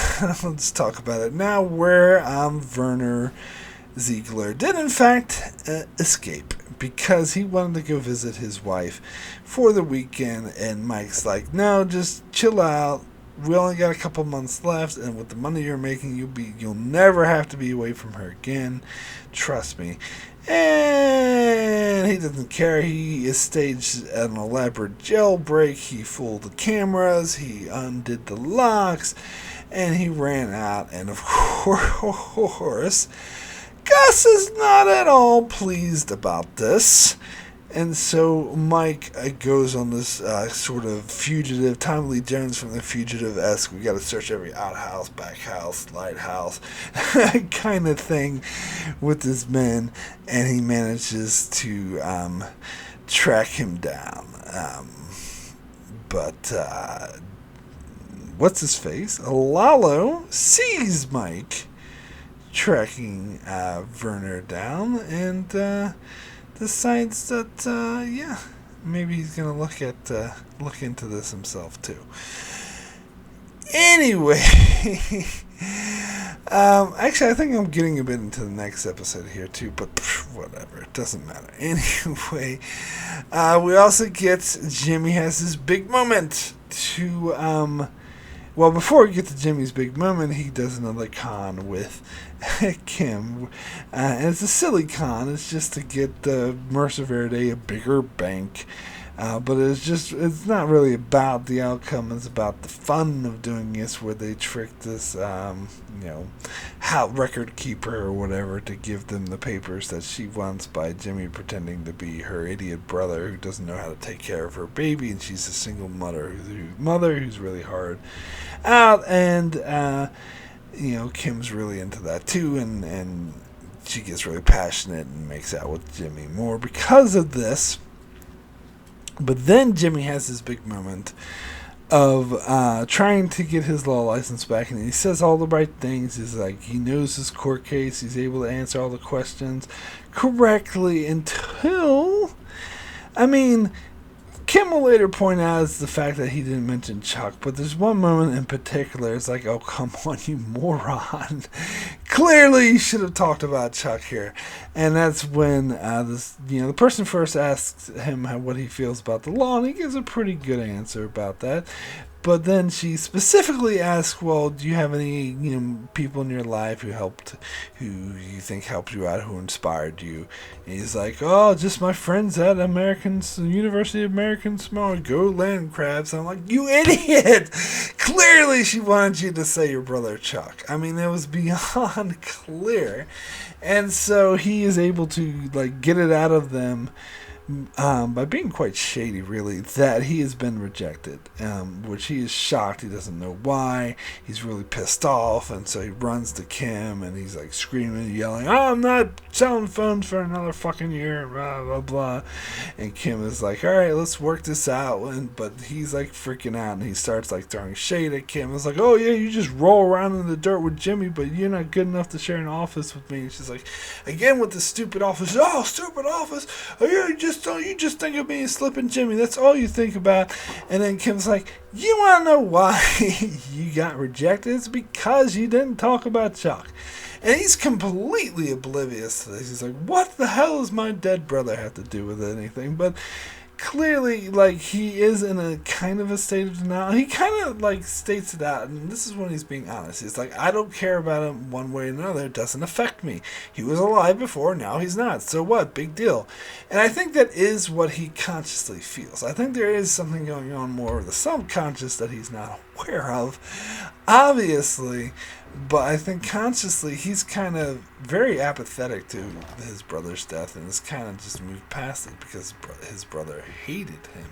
Speaker 1: let's talk about it now, where Werner Ziegler did in fact escape because he wanted to go visit his wife for the weekend, and Mike's like, no, just chill out. We only got a couple months left, and with the money you're making, you'll never have to be away from her again. Trust me. And he doesn't care. He staged an elaborate jailbreak. He fooled the cameras. He undid the locks, and he ran out. And of course, Gus is not at all pleased about this. And so Mike goes on this sort of fugitive, Tommy Lee Jones from The Fugitive-esque, we got to search every outhouse, back house, lighthouse kind of thing with this man, and he manages to track him down. But what's his face? Lalo sees Mike tracking Werner down, and decides that, yeah, maybe he's going to look into this himself, too. Anyway, actually, I think I'm getting a bit into the next episode here, too, but whatever, it doesn't matter. Anyway, we also get Jimmy has this big moment to, well, before we get to Jimmy's big moment, he does another con with Kim. And it's a silly con. It's just to get Mercer Verde a bigger bank. But it's not really about the outcome. It's about the fun of doing this, where they trick this, record keeper or whatever to give them the papers that she wants by Jimmy pretending to be her idiot brother who doesn't know how to take care of her baby, and she's a single mother who's really hard out, and Kim's really into that too, and she gets really passionate and makes out with Jimmy more because of this. But then Jimmy has this big moment of trying to get his law license back, and he says all the right things. He's like, he knows his court case, he's able to answer all the questions correctly until I mean, Kim will later point out is the fact that he didn't mention Chuck, but there's one moment in particular. It's like, oh, come on, you moron. Clearly, you should have talked about Chuck here. And that's when the person first asks him what he feels about the law, and he gives a pretty good answer about that. But then she specifically asks, well, do you have any, people in your life who you think helped you out, who inspired you? And he's like, oh, just my friends at University of American Samoa, go land crabs. And I'm like, you idiot! Clearly she wanted you to say your brother Chuck. I mean, it was beyond clear. And so he is able to, get it out of them, by being quite shady, really, that he has been rejected, which he is shocked. He doesn't know why. He's really pissed off, and so he runs to Kim, and he's screaming and yelling, oh, I'm not selling phones for another fucking year, blah, blah, blah. And Kim is like, all right, let's work this out. But he's freaking out, and he starts throwing shade at Kim. It's like, oh yeah, you just roll around in the dirt with Jimmy, but you're not good enough to share an office with me. And she's like, again with the stupid office. Oh, stupid office. Oh, you just think of me as slipping Jimmy. That's all you think about. And then Kim's like, you want to know why you got rejected? It's because you didn't talk about Chuck. And he's completely oblivious to this. He's like, what the hell does my dead brother have to do with anything? But clearly, he is in a kind of a state of denial. He kind of, states it out, and this is when he's being honest. He's like, I don't care about him one way or another. It doesn't affect me. He was alive before, now he's not. So what? Big deal. And I think that is what he consciously feels. I think there is something going on more of the subconscious that he's not aware of, obviously. But I think consciously he's kind of very apathetic to his brother's death and has kind of just moved past it because his brother hated him.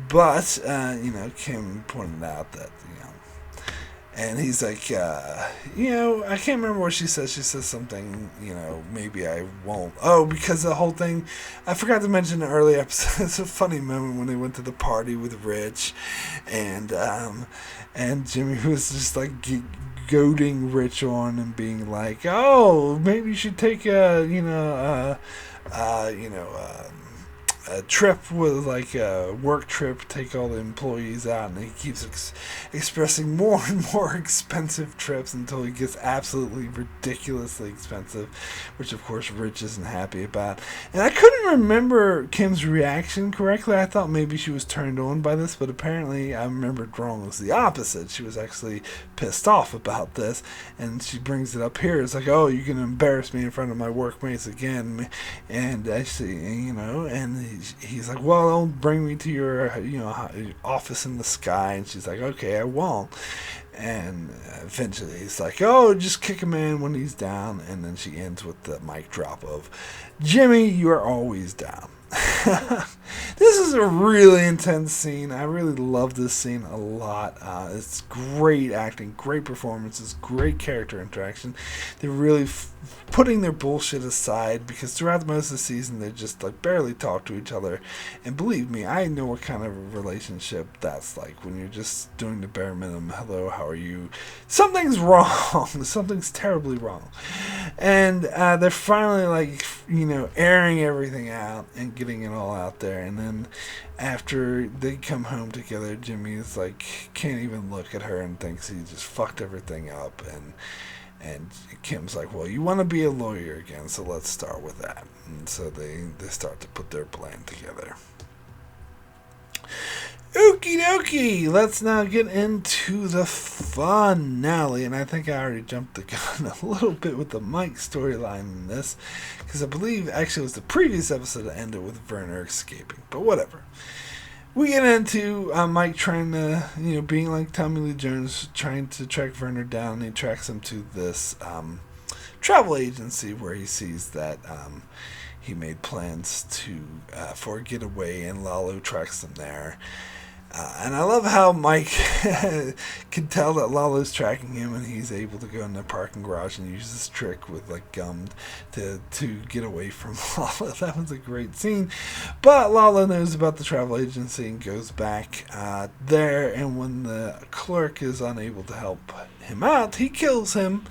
Speaker 1: But, Kim pointed out that, and he's like, I can't remember what she says. She says something, maybe I won't. Oh, because the whole thing, I forgot to mention in the early episode, it's a funny moment when they went to the party with Rich, and Jimmy was just goading Rich on and being like, oh, maybe you should take a trip with a work trip, take all the employees out, and he keeps expressing more and more expensive trips until he gets absolutely ridiculously expensive, which of course Rich isn't happy about. And I couldn't remember Kim's reaction correctly. I thought maybe she was turned on by this, but apparently I remembered wrong. It was the opposite. She was actually pissed off about this, and she brings it up here. It's like, oh, you can embarrass me in front of my workmates again, and actually, and he's like, well, don't bring me to your, office in the sky. And she's like, okay, I won't. And eventually he's like, oh, just kick him in when he's down. And then she ends with the mic drop of, Jimmy, you are always down. This is a really intense scene. I really love this scene a lot. It's great acting, great performances, great character interaction. They're really putting their bullshit aside, because throughout most of the season they just barely talk to each other. And believe me, I know what kind of a relationship that's like when you're just doing the bare minimum. Hello, how are you? Something's wrong. Something's terribly wrong. And they're finally airing everything out and getting it all out there. And then after they come home together, Jimmy is can't even look at her and thinks he just fucked everything up. And Kim's like, well, you want to be a lawyer again, so let's start with that. And so they start to put their plan together. Okie dokie, let's now get into the finale. And I think I already jumped the gun a little bit with the Mike storyline in this, because I believe actually it was the previous episode that ended with Werner escaping, but whatever. We get into Mike trying to, being like Tommy Lee Jones, trying to track Werner down. And he tracks him to this travel agency where he sees that he made plans for a getaway, and Lalo tracks them there. And I love how Mike can tell that Lalo's tracking him, and he's able to go in the parking garage and use this trick with gum to get away from Lalo. That was a great scene. But Lalo knows about the travel agency and goes back there, and when the clerk is unable to help him out, he kills him,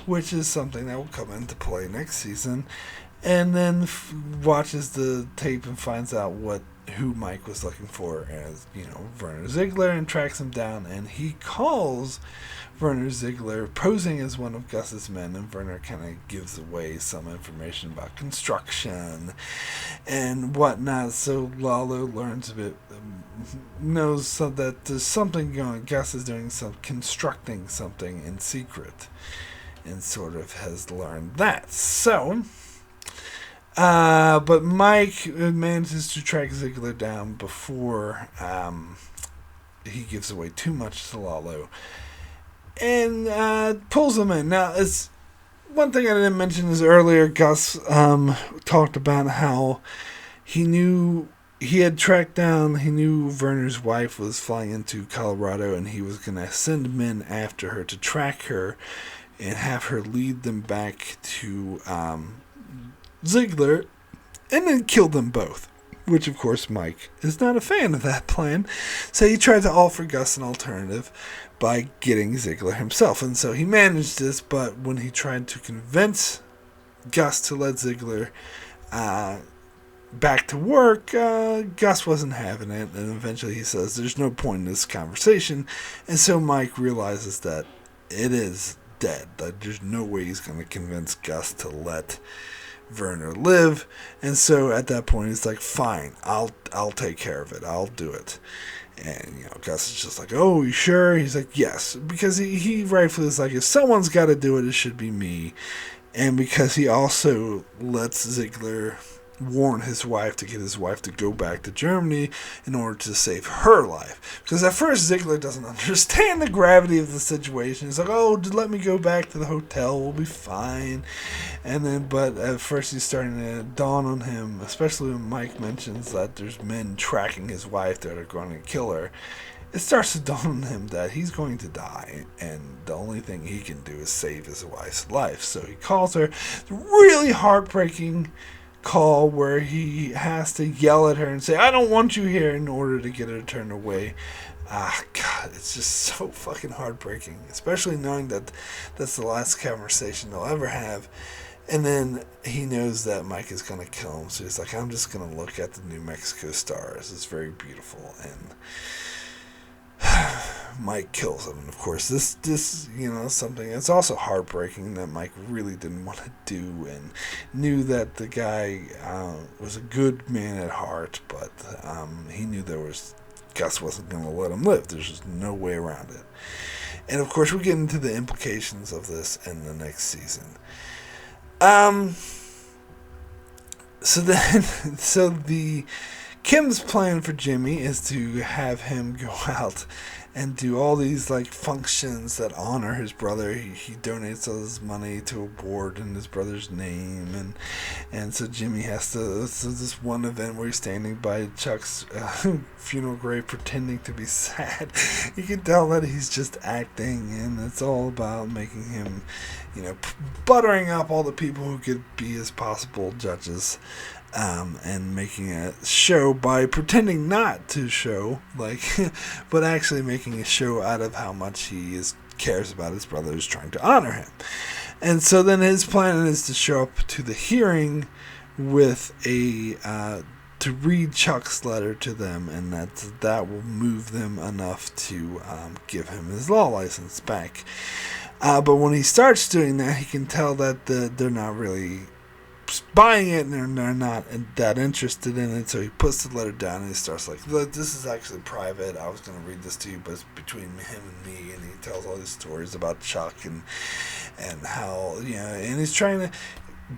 Speaker 1: which is something that will come into play next season. and then watches the tape and finds out who Mike was looking for as, Werner Ziegler, and tracks him down, and he calls Werner Ziegler posing as one of Gus's men, and Werner kind of gives away some information about construction and whatnot, so Lalo learns a bit, knows so that there's something going, Gus is doing constructing something in secret, and sort of has learned that. So, but Mike manages to track Ziegler down before he gives away too much to Lalo, and pulls him in. Now, it's one thing I didn't mention is earlier Gus talked about how he knew Werner's wife was flying into Colorado, and he was going to send men after her to track her and have her lead them back to Ziegler, and then kill them both. Which, of course, Mike is not a fan of that plan. So he tried to offer Gus an alternative by getting Ziegler himself. And so he managed this, but when he tried to convince Gus to let Ziegler back to work, Gus wasn't having it. And eventually he says, there's no point in this conversation. And so Mike realizes that it is dead. That there's no way he's going to convince Gus to let Werner live, and so at that point he's like, fine, I'll take care of it, I'll do it. And Gus is just like, oh, you sure? He's like, yes, because he rightfully is like, if someone's got to do it, it should be me. And because he also lets Ziegler warn his wife to get his wife to go back to Germany in order to save her life. Because at first Ziegler doesn't understand the gravity of the situation. He's like, oh, just let me go back to the hotel, we'll be fine. And then, but at first he's starting to dawn on him, especially when Mike mentions that there's men tracking his wife that are going to kill her. It starts to dawn on him that he's going to die, and the only thing he can do is save his wife's life. So he calls her. It's really heartbreaking call where he has to yell at her and say, I don't want you here, in order to get her to turn away. God, it's just so fucking heartbreaking, especially knowing that that's the last conversation they'll ever have. And then he knows that Mike is going to kill him, so he's like, I'm just going to look at the New Mexico stars. It's very beautiful. And Mike kills him. And of course, this something that's also heartbreaking that Mike really didn't want to do, and knew that the guy was a good man at heart, but he knew Gus wasn't going to let him live. There's just no way around it. And of course, we get into the implications of this in the next season. So Kim's plan for Jimmy is to have him go out and do all these functions that honor his brother. He donates all his money to a board in his brother's name, and so Jimmy has to. So this one event where he's standing by Chuck's funeral grave pretending to be sad. You can tell that he's just acting, and it's all about making him, buttering up all the people who could be his possible judges. And making a show by pretending not to show, but actually making a show out of how much he cares about his brother who's trying to honor him. And so then his plan is to show up to the hearing with to read Chuck's letter to them, and that will move them enough to give him his law license back. But when he starts doing that, he can tell that they're not really buying it, and they're not that interested in it. So he puts the letter down and he starts like, look, this is actually private. I was going to read this to you, but it's between him and me. And he tells all these stories about Chuck and how, and he's trying to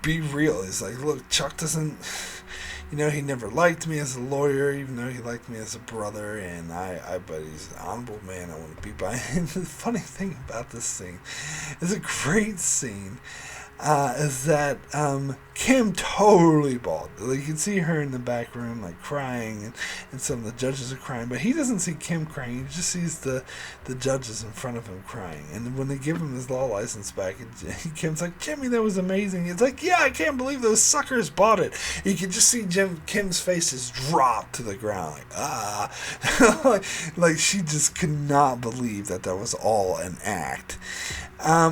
Speaker 1: be real. He's like, look, Chuck doesn't, he never liked me as a lawyer, even though he liked me as a brother, and but he's an honorable man I want to be by. And the funny thing about this scene is a great scene. Is that Kim totally bawled. You can see her in the back room crying, and some of the judges are crying, but he doesn't see Kim crying. He just sees the judges in front of him crying. And when they give him his law license back, Kim's like, Jimmy, that was amazing. It's like, yeah, I can't believe those suckers bought it. You can just see Kim's face is dropped to the ground, like she just could not believe that was all an act.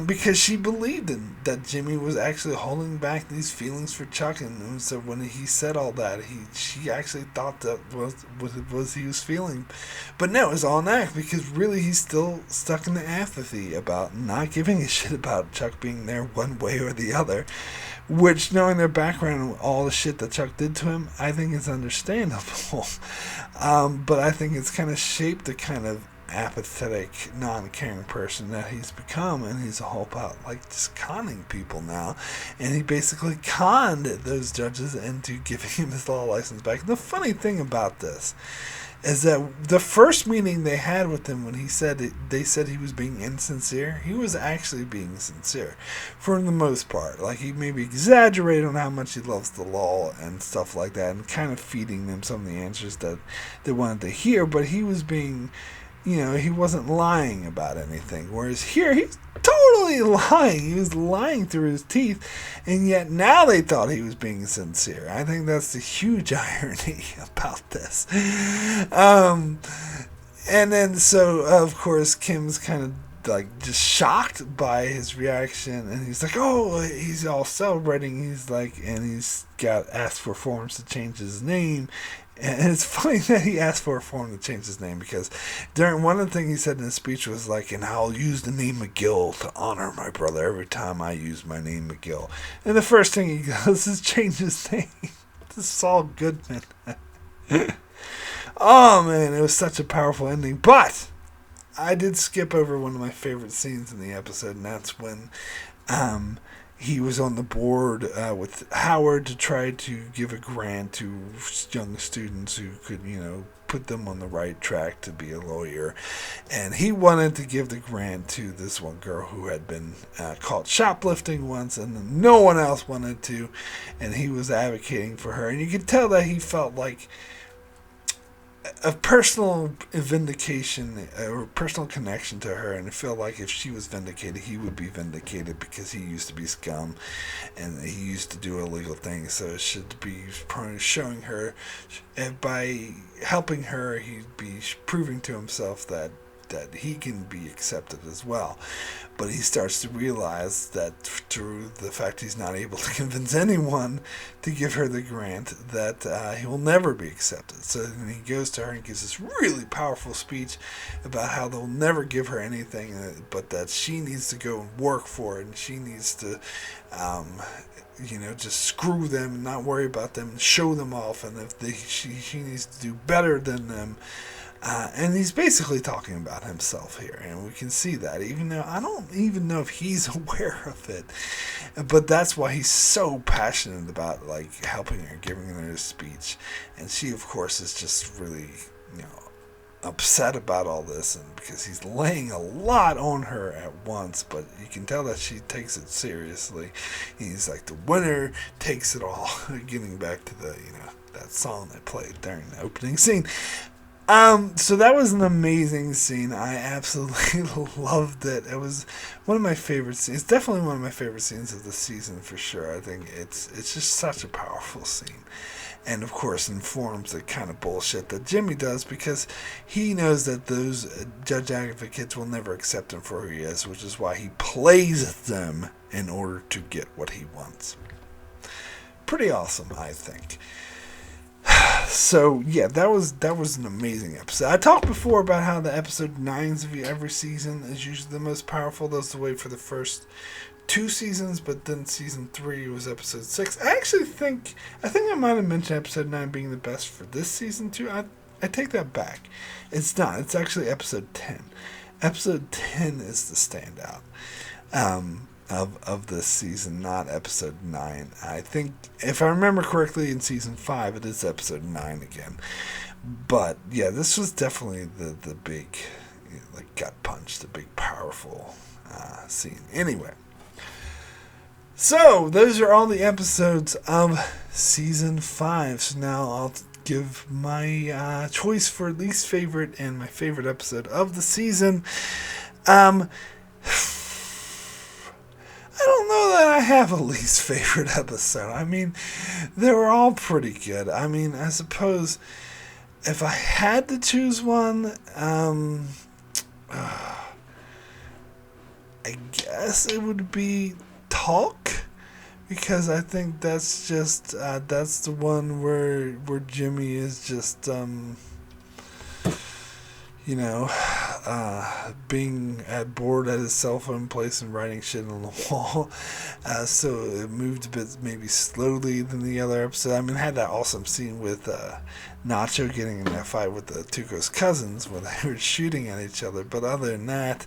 Speaker 1: because she believed that Jimmy was actually holding back these feelings for Chuck, and so when he said all that, she actually thought that was he was feeling, but no, it was all an act because really he's still stuck in the apathy about not giving a shit about Chuck being there one way or the other, which, knowing their background and all the shit that Chuck did to him, I think is understandable. But I think it's kind of shaped the kind of apathetic, non-caring person that he's become, and he's all about like just conning people now, and he basically conned those judges into giving him his law license back. And the funny thing about this is that the first meeting they had with him, when they said he was being insincere, he was actually being sincere for the most part. Like, he maybe exaggerated on how much he loves the law and stuff like that, and kind of feeding them some of the answers that they wanted to hear, but he was being, he wasn't lying about anything. Whereas here, he's totally lying. He was lying through his teeth, and yet now they thought he was being sincere. I think that's the huge irony about this. And then, so, of course, Kim's kind of like just shocked by his reaction, and he's like, oh, he's all celebrating. He's like, and he's got asked for forms to change his name. And it's funny that he asked for a form to change his name, because during one of the things he said in his speech was like, and I'll use the name McGill to honor my brother every time I use my name McGill. And the first thing he does is change his name to Saul Goodman. Oh man, it was such a powerful ending. But I did skip over one of my favorite scenes in the episode, and that's when he was on the board with Howard to try to give a grant to young students who could, put them on the right track to be a lawyer. And he wanted to give the grant to this one girl who had been caught shoplifting once, and no one else wanted to. And he was advocating for her. And you could tell that he felt like a personal vindication or personal connection to her, and I feel like if she was vindicated, he would be vindicated, because he used to be scum and he used to do illegal things. So it should be showing her, and by helping her, he'd be proving to himself that he can be accepted as well. But he starts to realize that through the fact he's not able to convince anyone to give her the grant, that he will never be accepted. So then he goes to her and gives this really powerful speech about how they'll never give her anything, but that she needs to go and work for it, and she needs to just screw them and not worry about them and show them off, and if she needs to do better than them. And he's basically talking about himself here, and we can see that, even though I don't even know if he's aware of it. But that's why he's so passionate about like helping her, giving her this speech. And she, of course, is just really, upset about all this, and because he's laying a lot on her at once, but you can tell that she takes it seriously. He's like, the winner takes it all. Getting back to the, that song they played during the opening scene. So that was an amazing scene. I absolutely loved it. It was one of my favorite scenes. Definitely one of my favorite scenes of the season for sure. I think it's just such a powerful scene. And of course informs the kind of bullshit that Jimmy does, because he knows that those judge advocates will never accept him for who he is, which is why he plays them in order to get what he wants. Pretty awesome, I think. So yeah, that was an amazing episode. I talked before about how the episode 9s of every season is usually the most powerful. That's the way for the first 2 seasons, but then season 3 was episode 6. I think I might have mentioned episode 9 being the best for this season too. I take that back. It's not. It's actually episode 10. Episode 10 is the standout. Of this season, not episode 9. I think, if I remember correctly, in season 5 it is episode 9 again. But yeah, this was definitely the big, like, gut punch, the big powerful scene. Anyway, so those are all the episodes of season 5. So now I'll give my choice for least favorite and my favorite episode of the season. I don't know that I have a least favorite episode. I mean, they were all pretty good. I mean, I suppose if I had to choose one, I guess it would be Talk, because I think that's just that's the one where Jimmy is just being bored at his cell phone place and writing shit on the wall. So it moved a bit maybe slowly than the other episode. I mean, it had that awesome scene with Nacho getting in that fight with the Tuco's cousins where they were shooting at each other. But other than that,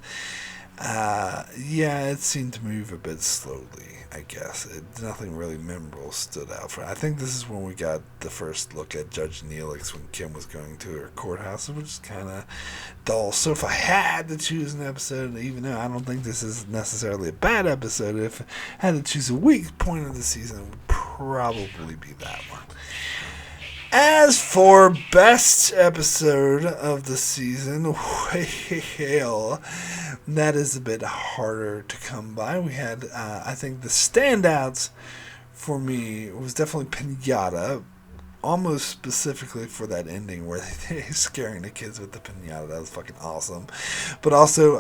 Speaker 1: it seemed to move a bit slowly, I guess. Nothing really memorable stood out for it. I think this is when we got the first look at Judge Neelix when Kim was going to her courthouse, which is kind of dull. So if I had to choose an episode, even though I don't think this is necessarily a bad episode, if I had to choose a weak point of the season, it would probably be that one. As for best episode of the season, well, that is a bit harder to come by. We had, I think the standouts for me was definitely Pinata, almost specifically for that ending where they're scaring the kids with the Pinata. That was fucking awesome. But also,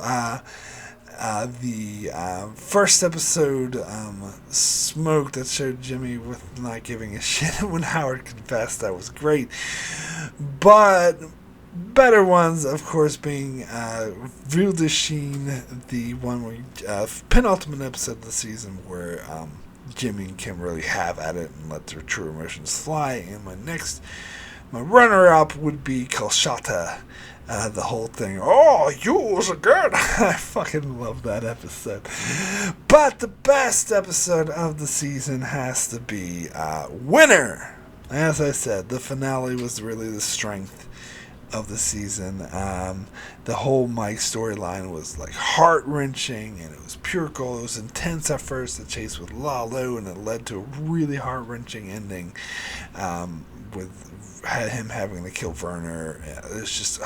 Speaker 1: the first episode, Smoke, that showed Jimmy with not giving a shit when Howard confessed. That was great. But better ones, of course, being Ville de Chine, the one where penultimate episode of the season where Jimmy and Kim really have at it and let their true emotions fly. And my runner-up would be Kolshata. The whole thing. Oh, you was a good. I fucking love that episode. But the best episode of the season has to be Winner. As I said, the finale was really the strength of the season. The whole Mike storyline was like heart-wrenching, and it was pure gold. It was intense at first, the chase with Lalo, and it led to a really heart-wrenching ending with him having to kill Werner. It was just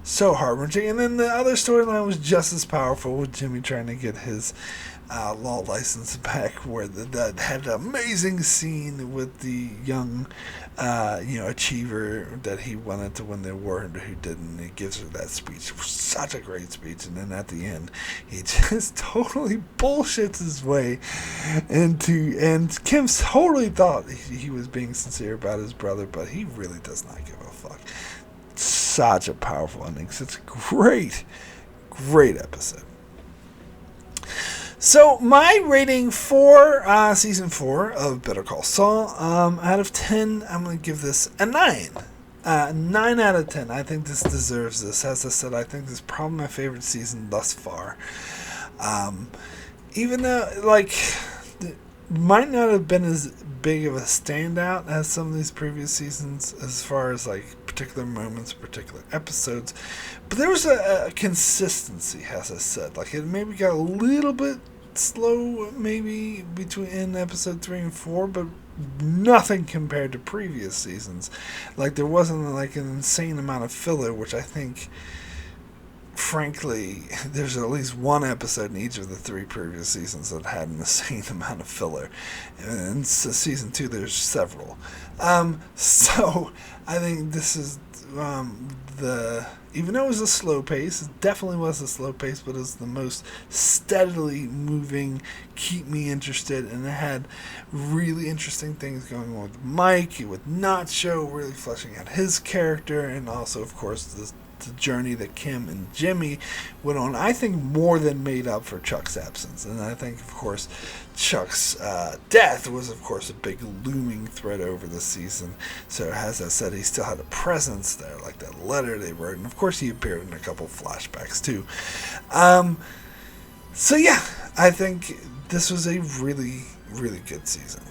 Speaker 1: so heart-wrenching. And then the other storyline was just as powerful, with Jimmy trying to get his law license back, where that had an amazing scene with the young achiever that he wanted to win the award who didn't. He gives her that speech. It was such a great speech. And then at the end, he just totally bullshits his way into, and Kim totally thought he was being sincere about his brother, but he really does not give a fuck. Such a powerful ending. Such a great episode. So my rating for season 4 of Better Call Saul, out of 10, I'm going to give this a 9. 9 out of 10. I think this deserves this. As I said, I think this is probably my favorite season thus far. Even though, it might not have been as big of a standout as some of these previous seasons as far as, particular moments, particular episodes. But there was a consistency, as I said. It maybe got a little bit slow maybe in episode 3 and 4, but nothing compared to previous seasons. There wasn't an insane amount of filler, which I think, frankly, there's at least one episode in each of the 3 previous seasons that had an insane amount of filler. And in season 2 there's several. So I think this is even though it was a slow pace, it definitely was a slow pace, but it was the most steadily moving, keep me interested, and it had really interesting things going on with Mike, with Nacho, really fleshing out his character, and also, of course, the journey that Kim and Jimmy went on, I think, more than made up for Chuck's absence. And I think, of course, Chuck's death was, of course, a big looming threat over the season. So, as I said, he still had a presence there, like that letter they wrote. And, of course, he appeared in a couple flashbacks, too. So, yeah, I think this was a really, really good season.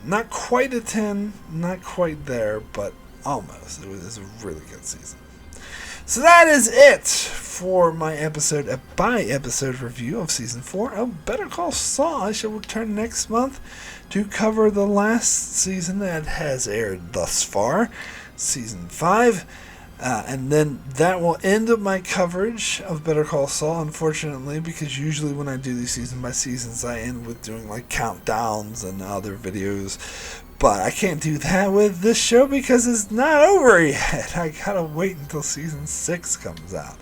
Speaker 1: Not quite a 10, not quite there, but almost. It was a really good season. So that is it for my episode-by-episode review of Season 4 of Better Call Saul. I shall return next month to cover the last season that has aired thus far, Season 5. And then that will end up my coverage of Better Call Saul, unfortunately, because usually when I do these season by seasons, I end with doing countdowns and other videos. But I can't do that with this show because it's not over yet. I gotta wait until season 6 comes out.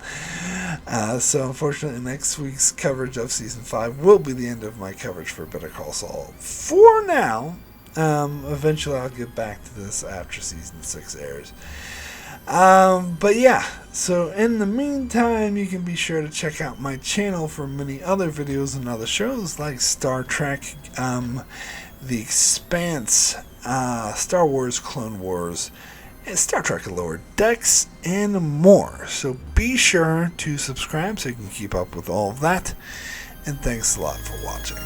Speaker 1: So unfortunately, next week's coverage of season 5 will be the end of my coverage for Better Call Saul. For now, eventually I'll get back to this after season 6 airs. But yeah, so in the meantime, you can be sure to check out my channel for many other videos and other shows like Star Trek, The Expanse, Star Wars, Clone Wars, and Star Trek Lower Decks, and more. So be sure to subscribe so you can keep up with all of that. And thanks a lot for watching.